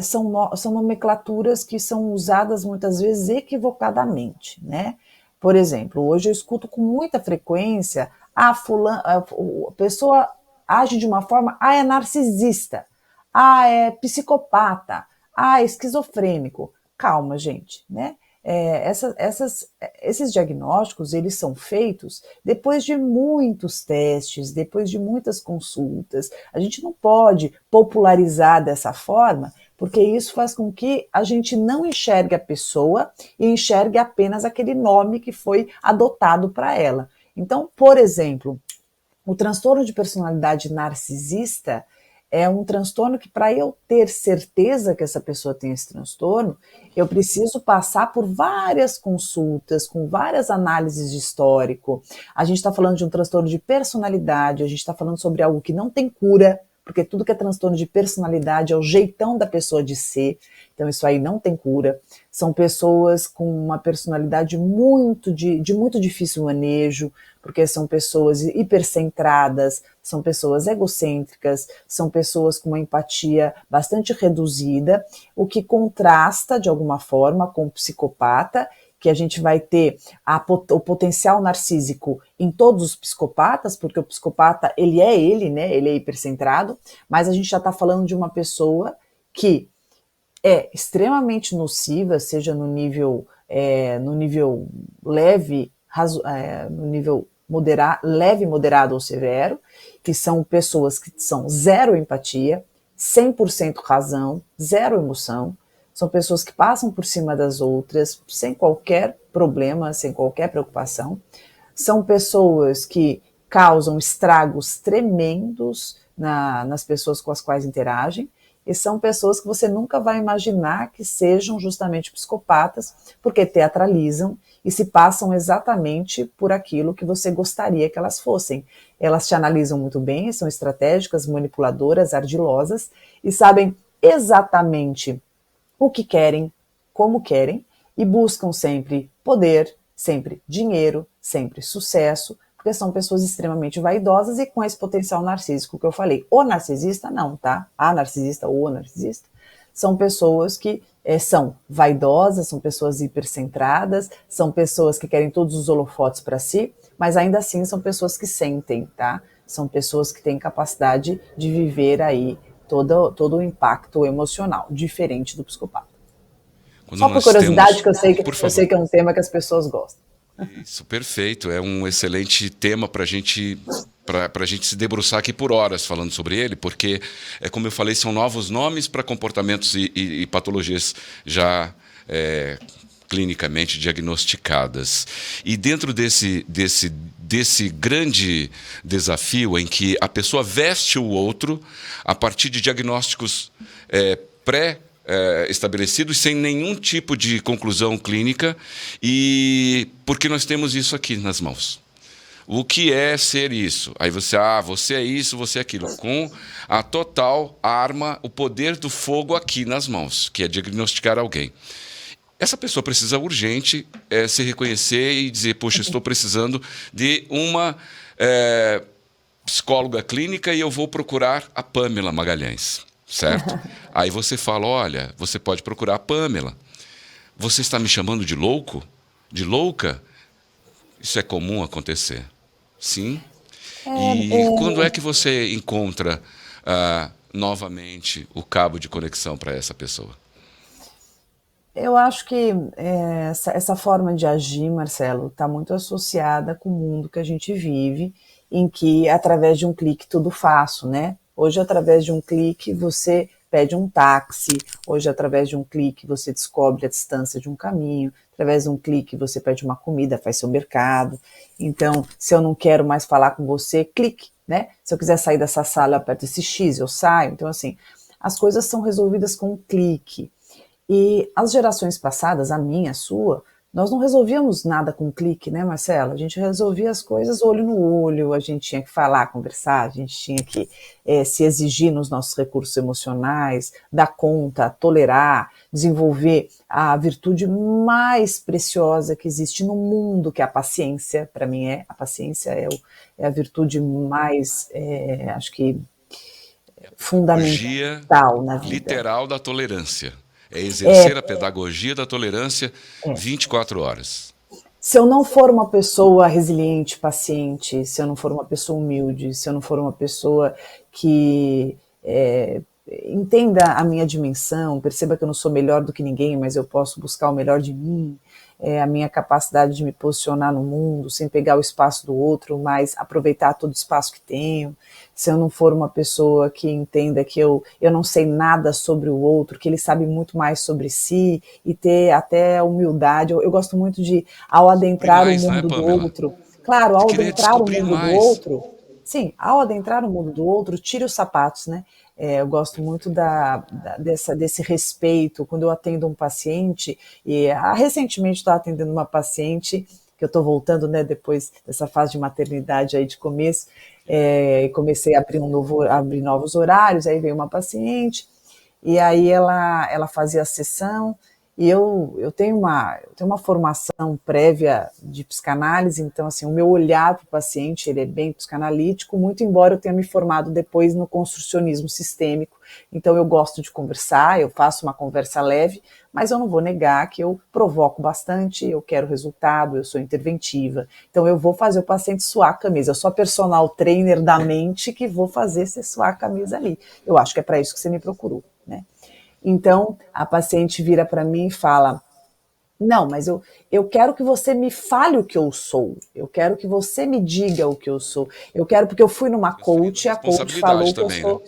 são nomenclaturas que são usadas muitas vezes equivocadamente, né? Por exemplo, hoje eu escuto com muita frequência a pessoa age de uma forma, é narcisista, é psicopata, é esquizofrênico. Calma, gente, né? Esses diagnósticos eles são feitos depois de muitos testes, depois de muitas consultas. A gente não pode popularizar dessa forma, porque isso faz com que a gente não enxergue a pessoa e enxergue apenas aquele nome que foi adotado para ela. Então, por exemplo, o transtorno de personalidade narcisista é um transtorno que, para eu ter certeza que essa pessoa tem esse transtorno, eu preciso passar por várias consultas, com várias análises de histórico. A gente está falando de um transtorno de personalidade, a gente está falando sobre algo que não tem cura, porque tudo que é transtorno de personalidade é o jeitão da pessoa de ser, então isso aí não tem cura. São pessoas com uma personalidade de muito difícil manejo, porque são pessoas hipercentradas, são pessoas egocêntricas, são pessoas com uma empatia bastante reduzida, o que contrasta de alguma forma com o psicopata, que a gente vai ter o potencial narcísico em todos os psicopatas, porque o psicopata, né? Ele é hipercentrado, mas a gente já está falando de uma pessoa que é extremamente nociva, seja no nível leve, no nível leve, moderado ou severo, que são pessoas que são zero empatia, 100% razão, zero emoção, são pessoas que passam por cima das outras sem qualquer problema, sem qualquer preocupação. São pessoas que causam estragos tremendos nas pessoas com as quais interagem. E são pessoas que você nunca vai imaginar que sejam justamente psicopatas, porque teatralizam e se passam exatamente por aquilo que você gostaria que elas fossem. Elas te analisam muito bem, são estratégicas, manipuladoras, ardilosas e sabem exatamente o que querem, como querem, e buscam sempre poder, sempre dinheiro, sempre sucesso, porque são pessoas extremamente vaidosas e com esse potencial narcísico que eu falei. O narcisista não, tá? A narcisista ou o narcisista são pessoas que são vaidosas, são pessoas hipercentradas, são pessoas que querem todos os holofotes para si, mas ainda assim são pessoas que sentem, tá? São pessoas que têm capacidade de viver aí todo o impacto emocional, diferente do psicopata. Quando Só por nós curiosidade, temos. que Por eu favor. sei que é um tema que as pessoas gostam. Isso, perfeito. É um excelente tema para a gente se debruçar aqui por horas falando sobre ele, porque, como eu falei, são novos nomes para comportamentos e patologias já clinicamente diagnosticadas. E dentro desse grande desafio em que a pessoa veste o outro a partir de diagnósticos estabelecidos sem nenhum tipo de conclusão clínica, e porque nós temos isso aqui nas mãos. o que é ser isso? Aí você é isso, você é aquilo. Com a total arma, o poder do fogo aqui nas mãos, que é diagnosticar alguém. Essa pessoa precisa urgente se reconhecer e dizer, poxa, estou precisando de uma psicóloga clínica e eu vou procurar a Pamela Magalhães, certo? Aí você fala, olha, você pode procurar a Pamela. Você está me chamando de louco? De louca? Isso é comum acontecer. Sim. E quando é que você encontra novamente o cabo de conexão para essa pessoa? Eu acho que essa forma de agir, Marcelo, está muito associada com o mundo que a gente vive, em que através de um clique tudo faço, né? Hoje, através de um clique, você pede um táxi, hoje, através de um clique, você descobre a distância de um caminho, através de um clique, você pede uma comida, faz seu mercado. Então, se eu não quero mais falar com você, clique, né? Se eu quiser sair dessa sala, eu aperto esse X, eu saio. Então, assim, as coisas são resolvidas com um clique. E as gerações passadas, a minha, a sua, nós não resolvíamos nada com um clique, né, Marcela? A gente resolvia as coisas olho no olho, a gente tinha que falar, conversar, a gente tinha que se exigir nos nossos recursos emocionais, dar conta, tolerar, desenvolver a virtude mais preciosa que existe no mundo, que é a paciência. Para mim, a paciência é a virtude mais, acho que, Pedagogia fundamental na vida. literal da tolerância. É É, exercer a pedagogia da tolerância 24 horas. Se eu não for uma pessoa resiliente, paciente, se eu não for uma pessoa humilde, se eu não for uma pessoa que entenda a minha dimensão, perceba que eu não sou melhor do que ninguém, mas eu posso buscar o melhor de mim, a minha capacidade de me posicionar no mundo, sem pegar o espaço do outro, mas aproveitar todo o espaço que tenho. Se eu não for uma pessoa que entenda que eu não sei nada sobre o outro, que ele sabe muito mais sobre si, e ter até humildade. Eu gosto muito de, ao Descobrir adentrar o mais, né, mundo do Pamela? outro, claro, De ao querer adentrar o descobrir mundo do mais. outro, sim, ao adentrar o mundo do outro, tire os sapatos, né? Eu gosto muito desse respeito. Quando eu atendo um paciente, e recentemente estou atendendo uma paciente, que eu estou voltando, né, depois dessa fase de maternidade aí de começo, comecei a abrir novos horários, aí veio uma paciente, e aí ela fazia a sessão, e eu tenho uma formação prévia de psicanálise, então assim, o meu olhar para o paciente, ele é bem psicanalítico, muito embora eu tenha me formado depois no construcionismo sistêmico, então eu gosto de conversar, eu faço uma conversa leve, mas eu não vou negar que eu provoco bastante, eu quero resultado, eu sou interventiva, então eu vou fazer o paciente suar a camisa, eu sou a personal trainer da mente que vou fazer você suar a camisa ali, eu acho que é para isso que você me procurou, né? Então, a paciente vira para mim e fala, não, mas eu quero que você me fale o que eu sou, eu quero que você me diga o que eu sou, eu quero, porque eu fui numa Transferindo a coach e a coach responsabilidade falou que eu também, né? sou,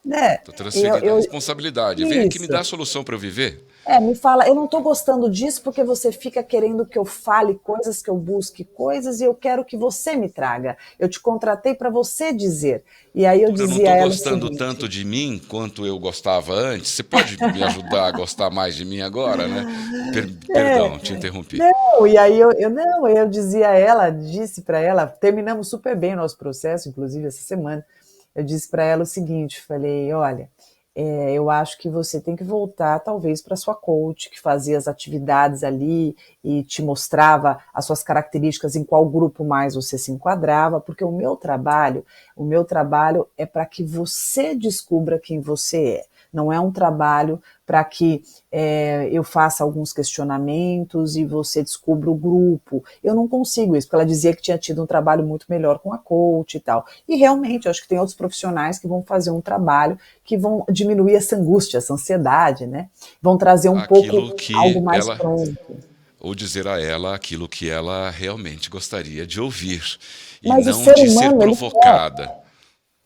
né, Estou e eu, transferindo a eu responsabilidade. Vem aqui me isso, dar a solução para eu viver. me fala, eu não estou gostando disso porque você fica querendo que eu fale coisas, que eu busque coisas, e eu quero que você me traga, eu te contratei para você dizer, e aí eu Eu não dizia a estou ela o gostando seguinte, tanto de mim quanto eu gostava antes. Você pode me ajudar a gostar mais de mim agora, né? Perdão, te interrompi. não, e aí não, eu dizia a ela, disse para ela, terminamos super bem o nosso processo, inclusive essa semana, eu disse para ela o seguinte, falei, olha, eu acho que você tem que voltar talvez para sua coach, que fazia as atividades ali e te mostrava as suas características, em qual grupo mais você se enquadrava, porque o meu trabalho é para que você descubra quem você é. Não é um trabalho para que eu faça alguns questionamentos e você descubra o grupo. Eu não consigo isso, porque ela dizia que tinha tido um trabalho muito melhor com a coach e tal. E realmente, eu acho que tem outros profissionais que vão fazer um trabalho que vão diminuir essa angústia, essa ansiedade, né? Vão trazer um pouco Aquilo algo que mais ela, pronto. ou dizer a ela aquilo que ela realmente gostaria de ouvir e Mas o não ser de ser humano, ele quer. provocada.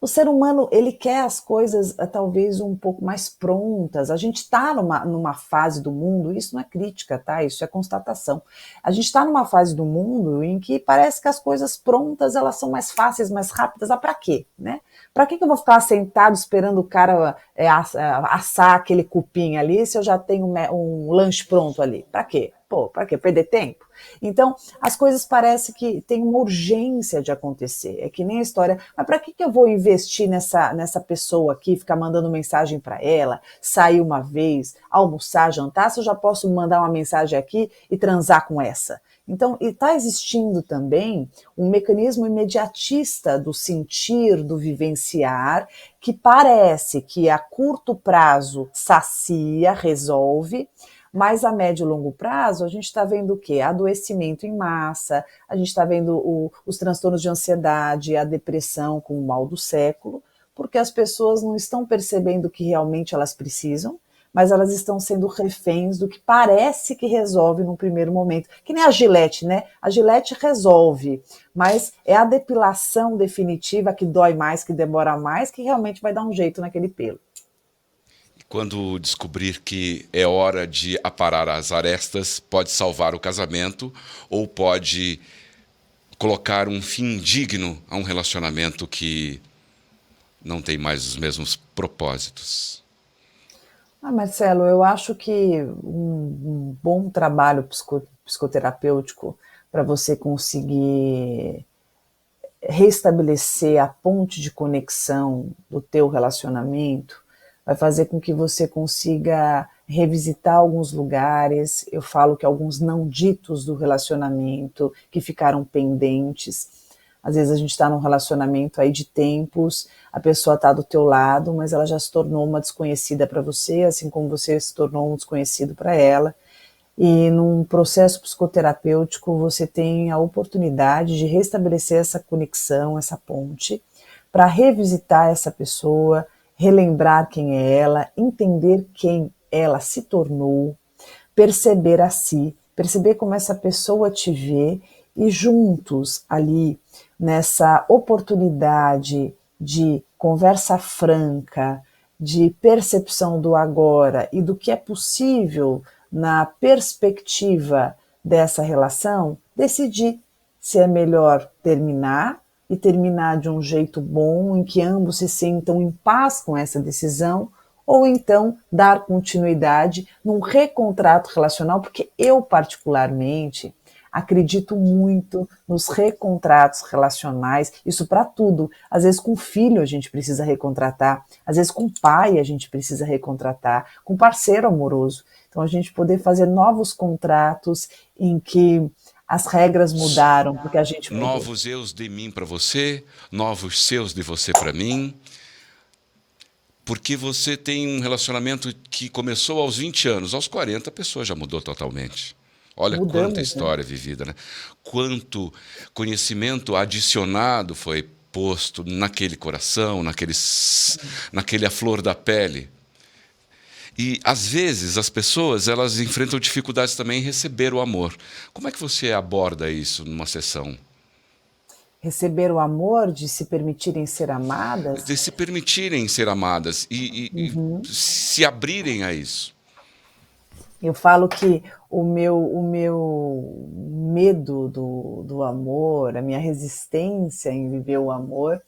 O ser humano, ele quer as coisas talvez um pouco mais prontas. A gente está numa fase do mundo, isso não é crítica, tá? Isso é constatação. A gente está numa fase do mundo em que parece que as coisas prontas, elas são mais fáceis, mais rápidas. Ah, para quê, né? Para que eu vou ficar sentado esperando o cara assar aquele cupim ali se eu já tenho um lanche pronto ali? Para quê? Pô, para quê? Perder tempo? Então, as coisas parecem que tem uma urgência de acontecer. É que nem a história, mas para que eu vou investir nessa pessoa aqui, ficar mandando mensagem para ela, sair uma vez, almoçar, jantar, se eu já posso mandar uma mensagem aqui e transar com essa? Então, está existindo também um mecanismo imediatista do sentir, do vivenciar, que parece que a curto prazo sacia, resolve, mas a médio e longo prazo a gente está vendo o quê? Adoecimento em massa, a gente está vendo os transtornos de ansiedade, a depressão com o mal do século, porque as pessoas não estão percebendo o que realmente elas precisam, mas elas estão sendo reféns do que parece que resolve num primeiro momento. Que nem a Gillette, né? A Gillette resolve, mas é a depilação definitiva que dói mais, que demora mais, que realmente vai dar um jeito naquele pelo. Quando descobrir que é hora de aparar as arestas, pode salvar o casamento ou pode colocar um fim digno a um relacionamento que não tem mais os mesmos propósitos. Marcelo, eu acho que um bom trabalho psicoterapêutico para você conseguir restabelecer a ponte de conexão do teu relacionamento vai fazer com que você consiga revisitar alguns lugares, eu falo que alguns não ditos do relacionamento, que ficaram pendentes. Às vezes a gente está num relacionamento aí de tempos, a pessoa está do teu lado, mas ela já se tornou uma desconhecida para você, assim como você se tornou um desconhecido para ela. E num processo psicoterapêutico você tem a oportunidade de restabelecer essa conexão, essa ponte, para revisitar essa pessoa, relembrar quem é ela, entender quem ela se tornou, perceber a si, perceber como essa pessoa te vê e juntos ali nessa oportunidade de conversa franca, de percepção do agora e do que é possível na perspectiva dessa relação, decidir se é melhor terminar e terminar de um jeito bom, em que ambos se sintam em paz com essa decisão, ou então dar continuidade num recontrato relacional, porque eu particularmente acredito muito nos recontratos relacionais, isso para tudo. Às vezes com filho a gente precisa recontratar, às vezes com pai a gente precisa recontratar, com parceiro amoroso. Então a gente poder fazer novos contratos em que as regras mudaram, porque a gente mudou. Novos eus de mim para você, novos seus de você para mim, porque você tem um relacionamento que começou aos 20 anos, aos 40 a pessoa já mudou totalmente. Olha quanta história vivida, né? Quanto conhecimento adicionado foi posto naquele coração, naquele a flor da pele. E, às vezes, as pessoas elas enfrentam dificuldades também em receber o amor. Como é que você aborda isso numa sessão? Receber o amor, de se permitirem ser amadas? De se permitirem ser amadas e se abrirem a isso. Eu falo que o meu medo do amor, a minha resistência em viver o amor,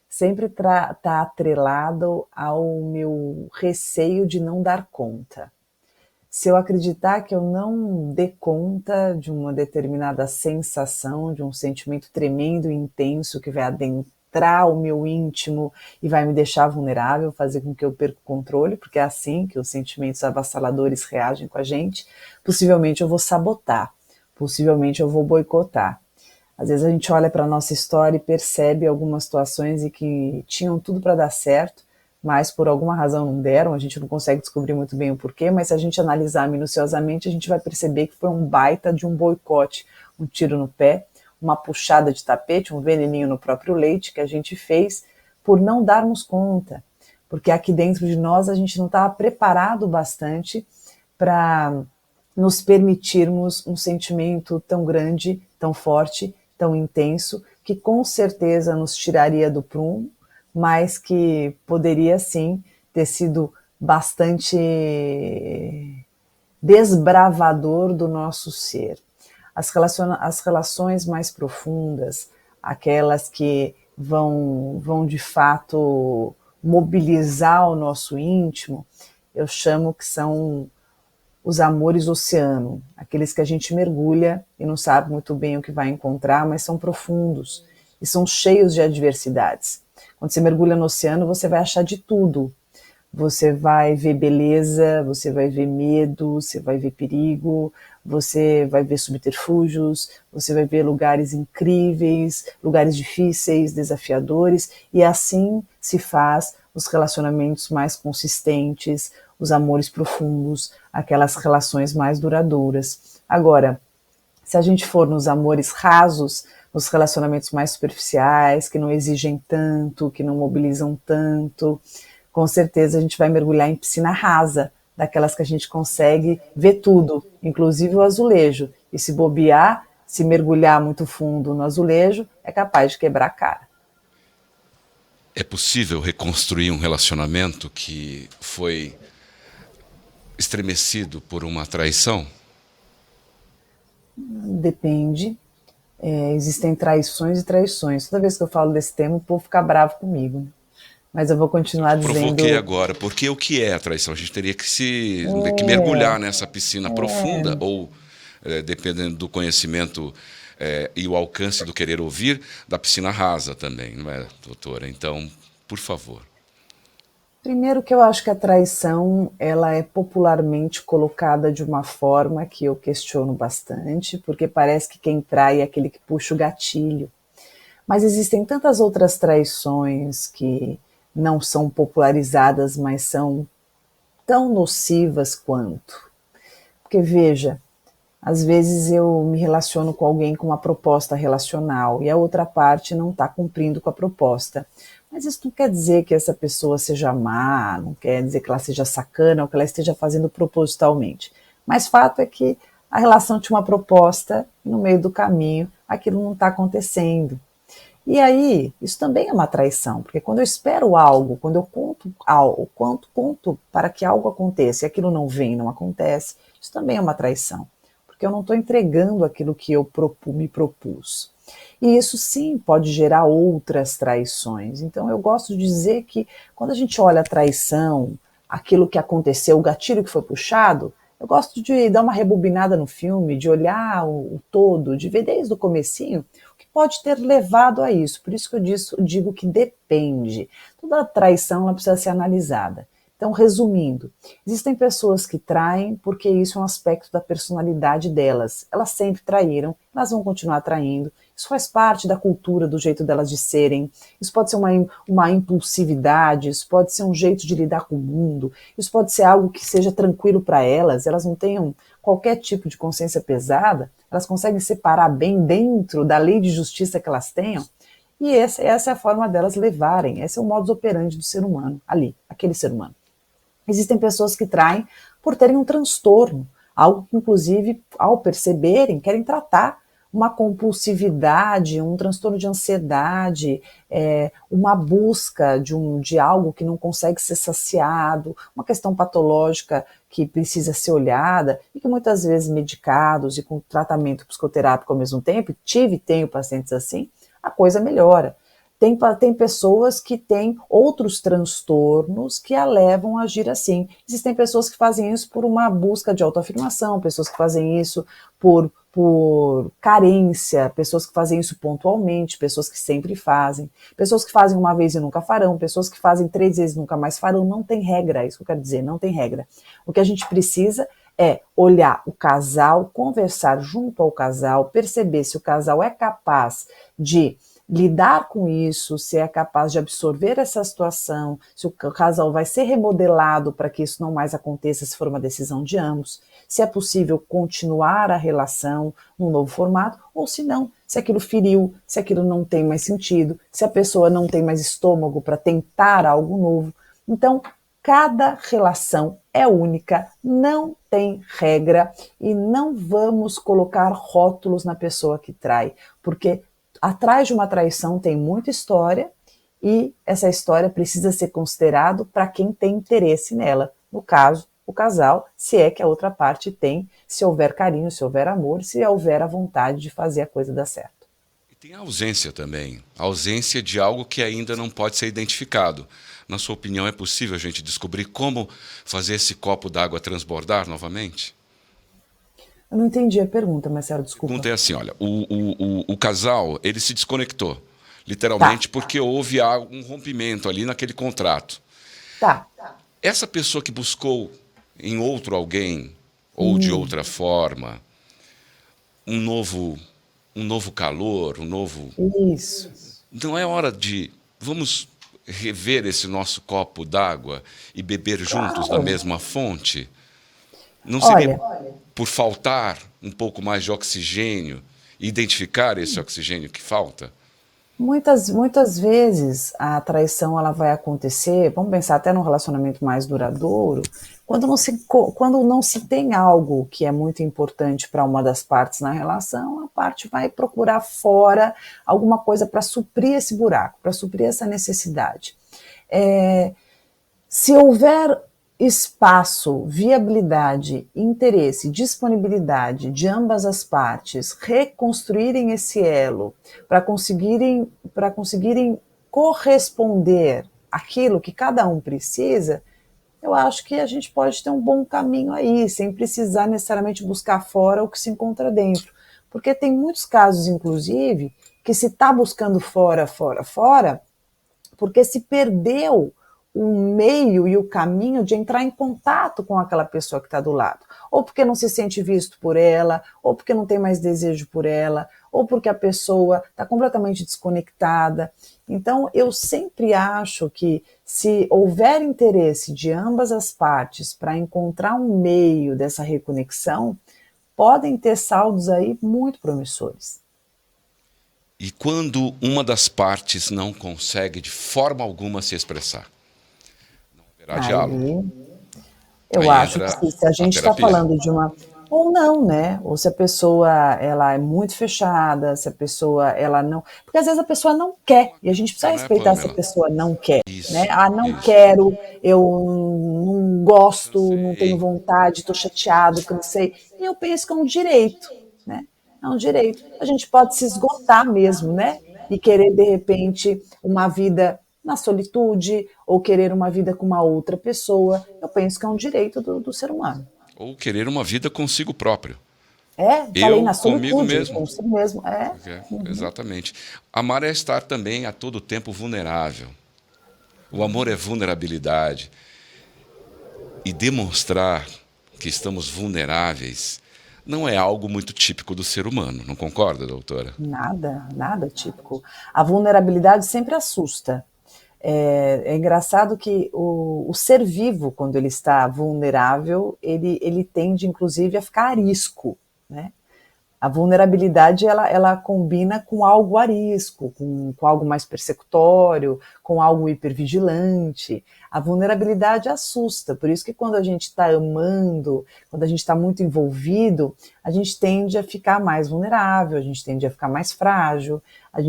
sempre está atrelado ao meu receio de não dar conta. Se eu acreditar que eu não dê conta de uma determinada sensação, de um sentimento tremendo e intenso que vai adentrar o meu íntimo e vai me deixar vulnerável, fazer com que eu perca o controle, porque é assim que os sentimentos avassaladores reagem com a gente, possivelmente eu vou sabotar, possivelmente eu vou boicotar. Às vezes a gente olha para a nossa história e percebe algumas situações em que tinham tudo para dar certo, mas por alguma razão não deram, a gente não consegue descobrir muito bem o porquê, mas se a gente analisar minuciosamente, a gente vai perceber que foi um baita de um boicote, um tiro no pé, uma puxada de tapete, um veneninho no próprio leite que a gente fez por não darmos conta, porque aqui dentro de nós a gente não estava preparado bastante para nos permitirmos um sentimento tão grande, tão forte, tão intenso, que com certeza nos tiraria do prumo, mas que poderia sim ter sido bastante desbravador do nosso ser. As relações mais profundas, aquelas que vão de fato mobilizar o nosso íntimo, eu chamo que são os amores oceano, aqueles que a gente mergulha e não sabe muito bem o que vai encontrar, mas são profundos e são cheios de adversidades. Quando você mergulha no oceano, você vai achar de tudo. Você vai ver beleza, você vai ver medo, você vai ver perigo, você vai ver subterfúgios, você vai ver lugares incríveis, lugares difíceis, desafiadores, e assim se faz os relacionamentos mais consistentes, os amores profundos, aquelas relações mais duradouras. Agora, se a gente for nos amores rasos, nos relacionamentos mais superficiais, que não exigem tanto, que não mobilizam tanto, com certeza a gente vai mergulhar em piscina rasa, daquelas que a gente consegue ver tudo, inclusive o azulejo. E se bobear, se mergulhar muito fundo no azulejo, é capaz de quebrar a cara. É possível reconstruir um relacionamento que foi estremecido por uma traição? Depende. Existem traições e traições. Toda vez que eu falo desse tema, o povo fica bravo comigo. Mas eu vou continuar Provoquei dizendo... agora, porque o que é a traição? A gente teria que mergulhar nessa piscina profunda, ou, dependendo do conhecimento e o alcance do querer ouvir, da piscina rasa também, não é, doutora? Então, por favor. Primeiro que eu acho que a traição, ela é popularmente colocada de uma forma que eu questiono bastante, porque parece que quem trai é aquele que puxa o gatilho. Mas existem tantas outras traições que não são popularizadas, mas são tão nocivas quanto. Porque veja, às vezes eu me relaciono com alguém com uma proposta relacional e a outra parte não está cumprindo com a proposta. Mas isso não quer dizer que essa pessoa seja má, não quer dizer que ela seja sacana ou que ela esteja fazendo propositalmente. Mas fato é que a relação tinha uma proposta e no meio do caminho aquilo não está acontecendo. E aí, isso também é uma traição, porque quando eu espero algo, quando eu conto algo, conto para que algo aconteça e aquilo não vem, não acontece, isso também é uma traição, porque eu não estou entregando aquilo que eu me propus. E isso sim pode gerar outras traições. Então eu gosto de dizer que quando a gente olha a traição, aquilo que aconteceu, o gatilho que foi puxado, eu gosto de dar uma rebobinada no filme, de olhar o todo, de ver desde o comecinho o que pode ter levado a isso. Por isso que eu digo que depende. Toda traição ela precisa ser analisada. Então, resumindo, existem pessoas que traem porque isso é um aspecto da personalidade delas. Elas sempre traíram, elas vão continuar traindo. Isso faz parte da cultura, do jeito delas de serem. Isso pode ser uma impulsividade, isso pode ser um jeito de lidar com o mundo, isso pode ser algo que seja tranquilo para elas não tenham qualquer tipo de consciência pesada, elas conseguem separar bem dentro da lei de justiça que elas tenham, e essa é a forma delas levarem, esse é o modus operandi do ser humano, ali, aquele ser humano. Existem pessoas que traem por terem um transtorno, algo que, inclusive, ao perceberem, querem tratar, uma compulsividade, um transtorno de ansiedade, uma busca de algo que não consegue ser saciado, uma questão patológica que precisa ser olhada e que muitas vezes medicados e com tratamento psicoterápico ao mesmo tempo, tenho pacientes assim, a coisa melhora. Tem pessoas que têm outros transtornos que a levam a agir assim. Existem pessoas que fazem isso por uma busca de autoafirmação, pessoas que fazem isso por carência, pessoas que fazem isso pontualmente, pessoas que sempre fazem, pessoas que fazem uma vez e nunca farão, pessoas que fazem 3 vezes e nunca mais farão. Não tem regra, é isso que eu quero dizer, não tem regra. O que a gente precisa é olhar o casal, conversar junto ao casal, perceber se o casal é capaz de lidar com isso, se é capaz de absorver essa situação, se o casal vai ser remodelado para que isso não mais aconteça, se for uma decisão de ambos, se é possível continuar a relação num novo formato, ou se não, se aquilo feriu, se aquilo não tem mais sentido, se a pessoa não tem mais estômago para tentar algo novo. Então, cada relação é única, não tem regra e não vamos colocar rótulos na pessoa que trai, porque atrás de uma traição tem muita história e essa história precisa ser considerado para quem tem interesse nela. No caso, o casal, se é que a outra parte tem, se houver carinho, se houver amor, se houver a vontade de fazer a coisa dar certo. E tem a ausência também, a ausência de algo que ainda não pode ser identificado. Na sua opinião, é possível a gente descobrir como fazer esse copo d'água transbordar novamente? Eu não entendi a pergunta, Marcelo, A pergunta desculpa. é assim, olha, o casal, ele se desconectou, Tá, literalmente porque houve um rompimento ali naquele contrato. tá. Essa pessoa que buscou em outro alguém, ou de Hum, outra forma, um novo, um novo calor, um novo... isso. Não é hora de... Vamos rever esse nosso copo d'água e beber juntos da Claro. mesma fonte? Não seria Olha, por faltar um pouco mais de oxigênio, identificar esse oxigênio que falta? muitas vezes a traição ela vai acontecer, vamos pensar até num relacionamento mais duradouro, quando não se tem algo que é muito importante para uma das partes na relação, a parte vai procurar fora alguma coisa para suprir esse buraco, para suprir essa necessidade. É, Se houver espaço, viabilidade, interesse, disponibilidade de ambas as partes reconstruírem esse elo para conseguirem corresponder aquilo que cada um precisa, eu acho que a gente pode ter um bom caminho aí, sem precisar necessariamente buscar fora o que se encontra dentro. Porque tem muitos casos, inclusive, que se está buscando fora, fora, fora, porque se perdeu o meio e o caminho de entrar em contato com aquela pessoa que está do lado. Ou porque não se sente visto por ela, ou porque não tem mais desejo por ela, ou porque a pessoa está completamente desconectada. Então, eu sempre acho que se houver interesse de ambas as partes para encontrar um meio dessa reconexão, podem ter saldos aí muito promissores. E quando uma das partes não consegue de forma alguma se expressar, haverá diálogo. Aí eu Aí acho que entra se a a gente está terapia. falando de uma ou não, né? Ou se a pessoa ela é muito fechada, se a pessoa ela não, porque às vezes a pessoa não quer e a gente precisa Não é, respeitar se a Pamela? pessoa não quer, né? Isso, Ah, não isso. quero, eu não gosto, não tenho Cansei. vontade, estou chateado, cansei. E eu penso que é um direito, né? É um direito. A gente pode se esgotar mesmo, né? E querer de repente uma vida na solitude ou querer uma vida com uma outra pessoa. Eu penso que é um direito do ser humano. Ou querer uma vida consigo próprio. É, falei Eu na comigo solitude, mesmo. consigo mesmo. É. É, Uhum. exatamente. Amar é estar também a todo tempo vulnerável. O amor é vulnerabilidade. E demonstrar que estamos vulneráveis não é algo muito típico do ser humano, não concorda, doutora? Nada, nada típico. A vulnerabilidade sempre assusta. É engraçado que o ser vivo, quando ele está vulnerável, ele tende, inclusive, a ficar arisco, né? A vulnerabilidade ela combina com algo arisco, com algo mais persecutório, com algo hipervigilante. A vulnerabilidade assusta, por isso que quando a gente está amando, quando a gente está muito envolvido, a gente tende a ficar mais vulnerável, a gente tende a ficar mais frágil, a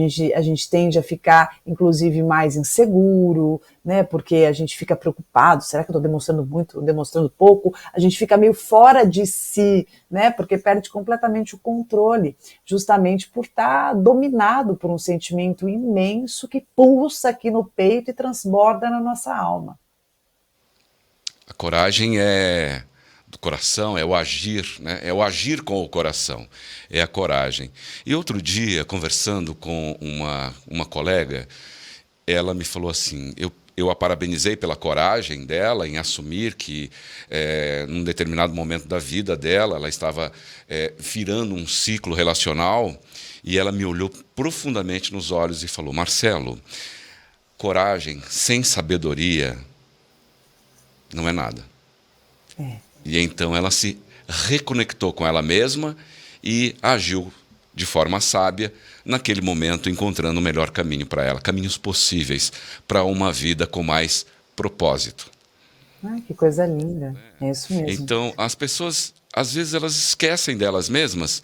gente tende a ficar, inclusive, mais inseguro, né? Porque a gente fica preocupado, será que eu estou demonstrando muito, demonstrando pouco? A gente fica meio fora de si, né? Porque perde completamente o controle, justamente por estar dominado por um sentimento imenso que pulsa aqui no peito e transborda na nossa alma. A coragem é do coração, é o agir, né? É o agir com o coração, é a coragem. E outro dia, conversando com uma colega, ela me falou assim, eu a parabenizei pela coragem dela em assumir que, num determinado momento da vida dela, ela estava virando um ciclo relacional, e ela me olhou profundamente nos olhos e falou, Marcelo, coragem sem sabedoria não é nada. É. E então ela se reconectou com ela mesma e agiu de forma sábia naquele momento, encontrando o melhor caminho para ela, caminhos possíveis para uma vida com mais propósito. Ai, que coisa linda. É isso mesmo. Então, as pessoas, às vezes, elas esquecem delas mesmas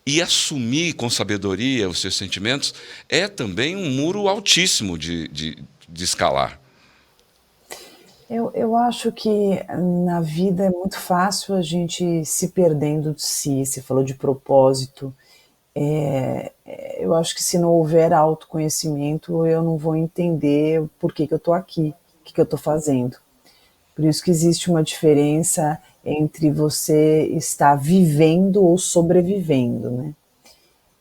e assumir com sabedoria os seus sentimentos é também um muro altíssimo de escalar. Eu acho que na vida é muito fácil a gente se perdendo de si. Você falou de propósito. Eu acho que se não houver autoconhecimento, eu não vou entender por que eu estou aqui. que eu estou fazendo. Por isso que existe uma diferença entre você estar vivendo ou sobrevivendo, né?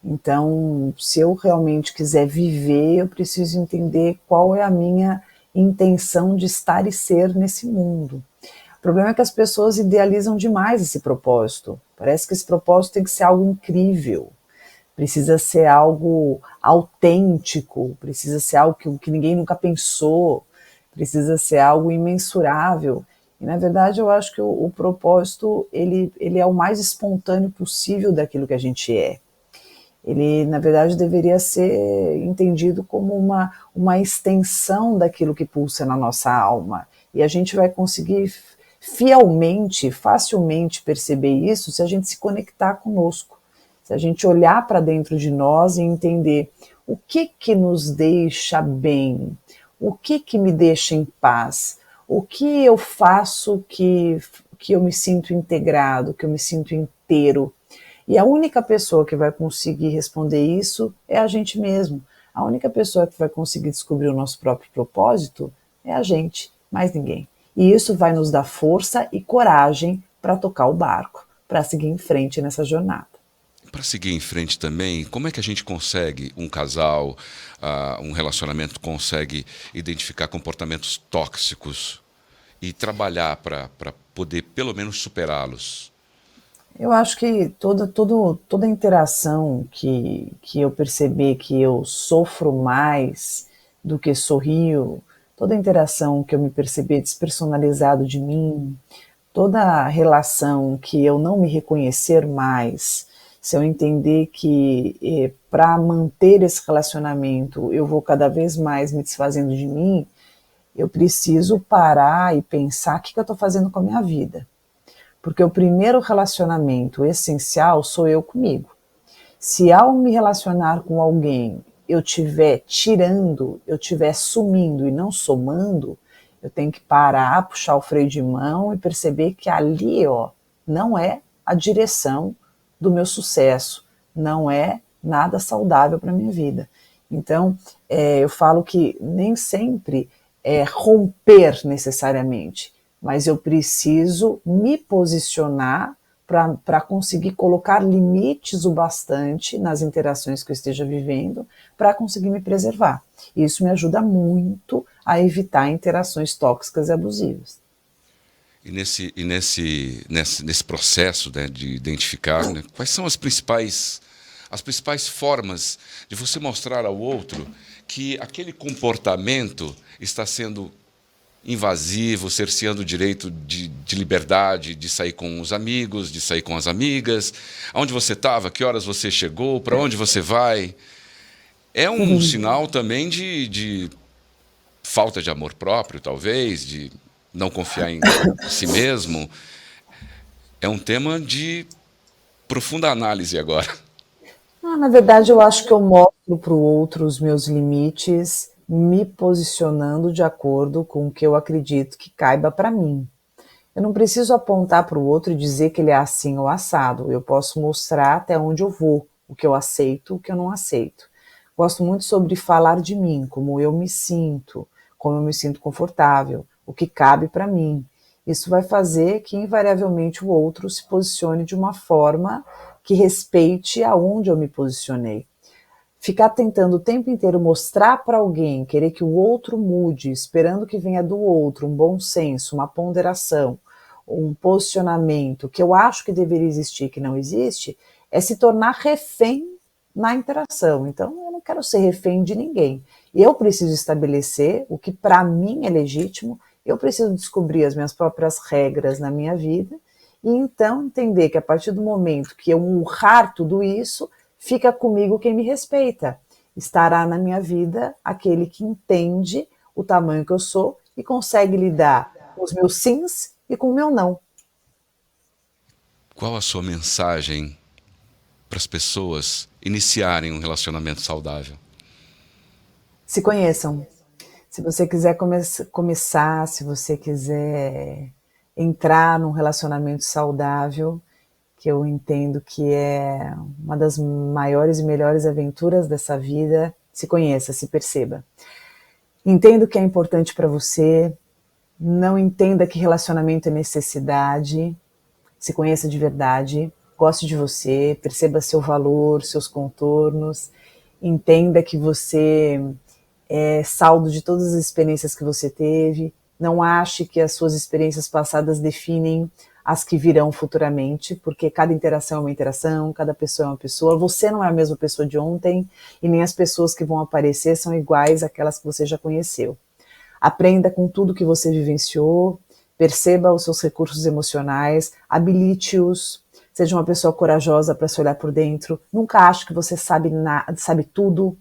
Então, se eu realmente quiser viver, eu preciso entender qual é a minha intenção de estar e ser nesse mundo. O problema é que as pessoas idealizam demais esse propósito. Parece que esse propósito tem que ser algo incrível, precisa ser algo autêntico, precisa ser algo que ninguém nunca pensou, precisa ser algo imensurável. E, na verdade, eu acho que o propósito ele é o mais espontâneo possível daquilo que a gente é. Ele, na verdade, deveria ser entendido como uma extensão daquilo que pulsa na nossa alma. E a gente vai conseguir fielmente, facilmente perceber isso se a gente se conectar conosco. Se a gente olhar para dentro de nós e entender o que nos deixa bem, o que me deixa em paz, o que eu faço que eu me sinto integrado, que eu me sinto inteiro. E a única pessoa que vai conseguir responder isso é a gente mesmo. A única pessoa que vai conseguir descobrir o nosso próprio propósito é a gente, mais ninguém. E isso vai nos dar força e coragem para tocar o barco, para seguir em frente nessa jornada. Para seguir em frente também, como é que a gente consegue, um casal, um relacionamento consegue identificar comportamentos tóxicos e trabalhar para poder pelo menos superá-los? Eu acho que toda interação que eu perceber que eu sofro mais do que sorrio, toda interação que eu me perceber despersonalizado de mim, toda relação que eu não me reconhecer mais, se eu entender que para manter esse relacionamento eu vou cada vez mais me desfazendo de mim, eu preciso parar e pensar o que eu estou fazendo com a minha vida. Porque o primeiro relacionamento essencial sou eu comigo. Se ao me relacionar com alguém eu estiver tirando, eu estiver sumindo e não somando, eu tenho que parar, puxar o freio de mão e perceber que ali, não é a direção do meu sucesso, não é nada saudável para a minha vida. Então, eu falo que nem sempre é romper necessariamente, mas eu preciso me posicionar para conseguir colocar limites o bastante nas interações que eu esteja vivendo para conseguir me preservar. E isso me ajuda muito a evitar interações tóxicas e abusivas. E nesse processo, né, de identificar, né, quais são as principais formas de você mostrar ao outro que aquele comportamento está sendo invasivo, cerceando o direito de liberdade, de sair com os amigos, de sair com as amigas, onde você estava, que horas você chegou, para onde você vai. É um sinal também de falta de amor próprio, talvez, de não confiar em si mesmo. É um tema de profunda análise agora. Na verdade, eu acho que eu mostro para o outro os meus limites, me posicionando de acordo com o que eu acredito que caiba para mim. Eu não preciso apontar para o outro e dizer que ele é assim ou assado. Eu posso mostrar até onde eu vou, o que eu aceito, o que eu não aceito. Gosto muito sobre falar de mim, como eu me sinto confortável, o que cabe para mim. Isso vai fazer que, invariavelmente, o outro se posicione de uma forma que respeite aonde eu me posicionei. Ficar tentando o tempo inteiro mostrar para alguém, querer que o outro mude, esperando que venha do outro um bom senso, uma ponderação, um posicionamento que eu acho que deveria existir, que não existe, é se tornar refém na interação. Então, eu não quero ser refém de ninguém. Eu preciso estabelecer o que para mim é legítimo, eu preciso descobrir as minhas próprias regras na minha vida e então entender que a partir do momento que eu honrar tudo isso, fica comigo quem me respeita. Estará na minha vida aquele que entende o tamanho que eu sou e consegue lidar com os meus sims e com o meu não. Qual a sua mensagem para as pessoas iniciarem um relacionamento saudável? Se conheçam. Se você quiser começar, se você quiser entrar num relacionamento saudável, que eu entendo que é uma das maiores e melhores aventuras dessa vida, se conheça, se perceba. Entenda o que é importante para você, não entenda que relacionamento é necessidade, se conheça de verdade, goste de você, perceba seu valor, seus contornos, entenda que você é saldo de todas as experiências que você teve, não ache que as suas experiências passadas definem as que virão futuramente, porque cada interação é uma interação, cada pessoa é uma pessoa, você não é a mesma pessoa de ontem, e nem as pessoas que vão aparecer são iguais àquelas que você já conheceu. Aprenda com tudo que você vivenciou, perceba os seus recursos emocionais, habilite-os, seja uma pessoa corajosa para se olhar por dentro, nunca ache que você sabe tudo,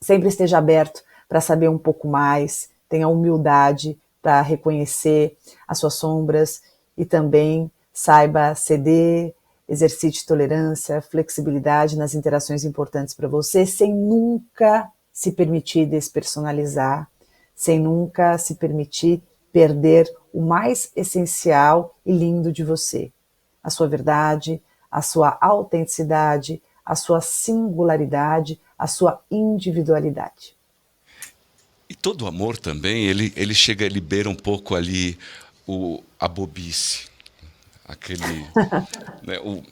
sempre esteja aberto para saber um pouco mais, tenha humildade para reconhecer as suas sombras e também saiba ceder, exercite tolerância, flexibilidade nas interações importantes para você, sem nunca se permitir despersonalizar, sem nunca se permitir perder o mais essencial e lindo de você, a sua verdade, a sua autenticidade, a sua singularidade, a sua individualidade. E todo amor também, ele chega e libera um pouco ali a bobice, aquele, né, o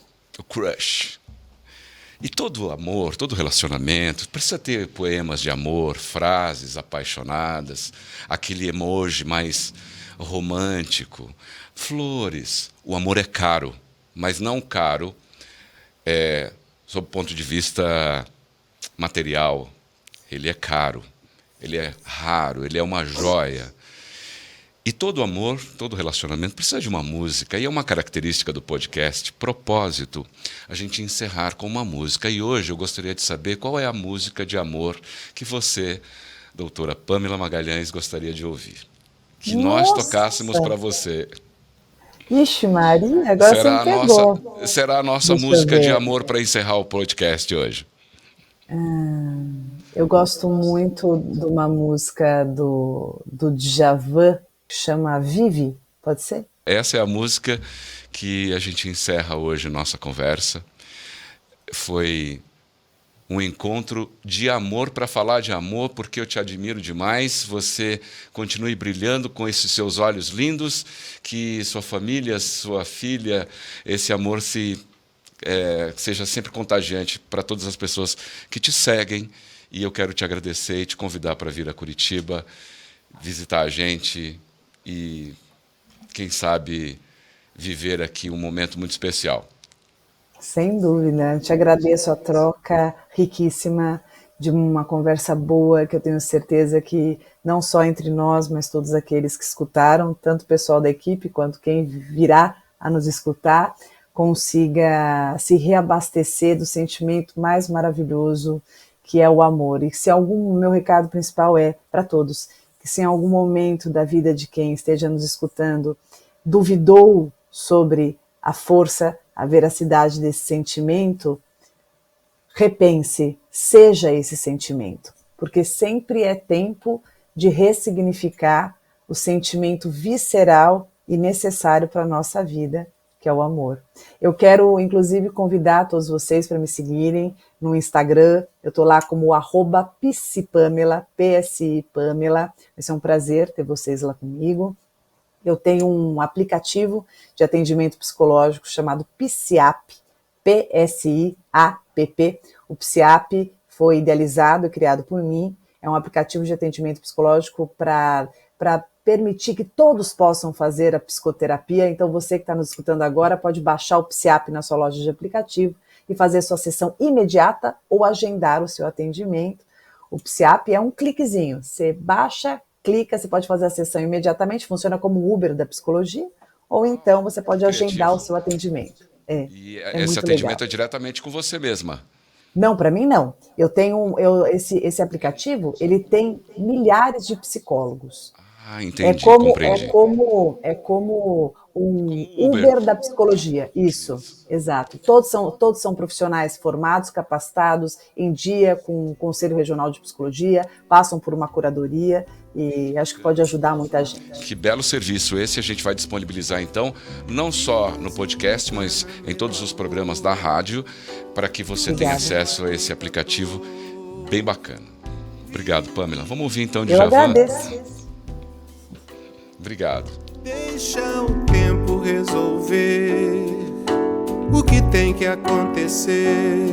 crush. E todo amor, todo relacionamento, precisa ter poemas de amor, frases apaixonadas, aquele emoji mais romântico, flores. O amor é caro, mas não caro sob o ponto de vista material. Ele é caro, ele é raro, ele é uma joia. E todo amor, todo relacionamento precisa de uma música, e é uma característica do podcast Propósito a gente encerrar com uma música. E hoje eu gostaria de saber qual é a música de amor que você, doutora Pamela Magalhães, gostaria de ouvir. Que nós tocássemos para você. Ixi, Maria, agora você me pegou. Será a nossa música de amor para encerrar o podcast hoje. Eu gosto muito de uma música do Djavan, que chama Vive, pode ser? Essa é a música que a gente encerra hoje nossa conversa. Foi um encontro de amor para falar de amor, porque eu te admiro demais. Você continue brilhando com esses seus olhos lindos, que sua família, sua filha, esse amor seja sempre contagiante para todas as pessoas que te seguem. E eu quero te agradecer e te convidar para vir a Curitiba, visitar a gente e, quem sabe, viver aqui um momento muito especial. Sem dúvida. Te agradeço a troca riquíssima de uma conversa boa, que eu tenho certeza que não só entre nós, mas todos aqueles que escutaram, tanto o pessoal da equipe quanto quem virá a nos escutar, consiga se reabastecer do sentimento mais maravilhoso que é o amor. E se meu recado principal é para todos, que se em algum momento da vida de quem esteja nos escutando duvidou sobre a força, a veracidade desse sentimento, repense, seja esse sentimento, porque sempre é tempo de ressignificar o sentimento visceral e necessário para a nossa vida, que é o amor. Eu quero, inclusive, convidar todos vocês para me seguirem no Instagram. Eu estou lá como @psipamela, PSI Pamela. Vai ser um prazer ter vocês lá comigo. Eu tenho um aplicativo de atendimento psicológico chamado PSIAP, PSIAPP. O PSIAP foi idealizado e criado por mim. É um aplicativo de atendimento psicológico para permitir que todos possam fazer a psicoterapia. Então, você que está nos escutando agora pode baixar o PSIAP na sua loja de aplicativo e fazer sua sessão imediata ou agendar o seu atendimento. O PSIAP é um cliquezinho. Você baixa, clica, você pode fazer a sessão imediatamente, funciona como o Uber da psicologia, ou então você pode agendar o seu atendimento. E esse atendimento é diretamente com você mesma? Não, para mim não. Esse aplicativo, ele tem milhares de psicólogos. Entendi, compreendi. É como um Uber da psicologia, isso, exato. Todos são profissionais formados, capacitados, em dia com o Conselho Regional de Psicologia, passam por uma curadoria e acho que pode ajudar muita gente. Que belo serviço esse, a gente vai disponibilizar então, não só no podcast, mas em todos os programas da rádio, para que você tenha acesso a esse aplicativo bem bacana. Obrigado, Pamela. Vamos ouvir então de Eu Djavan. agradeço. Obrigado. Deixa o tempo resolver o que tem que acontecer.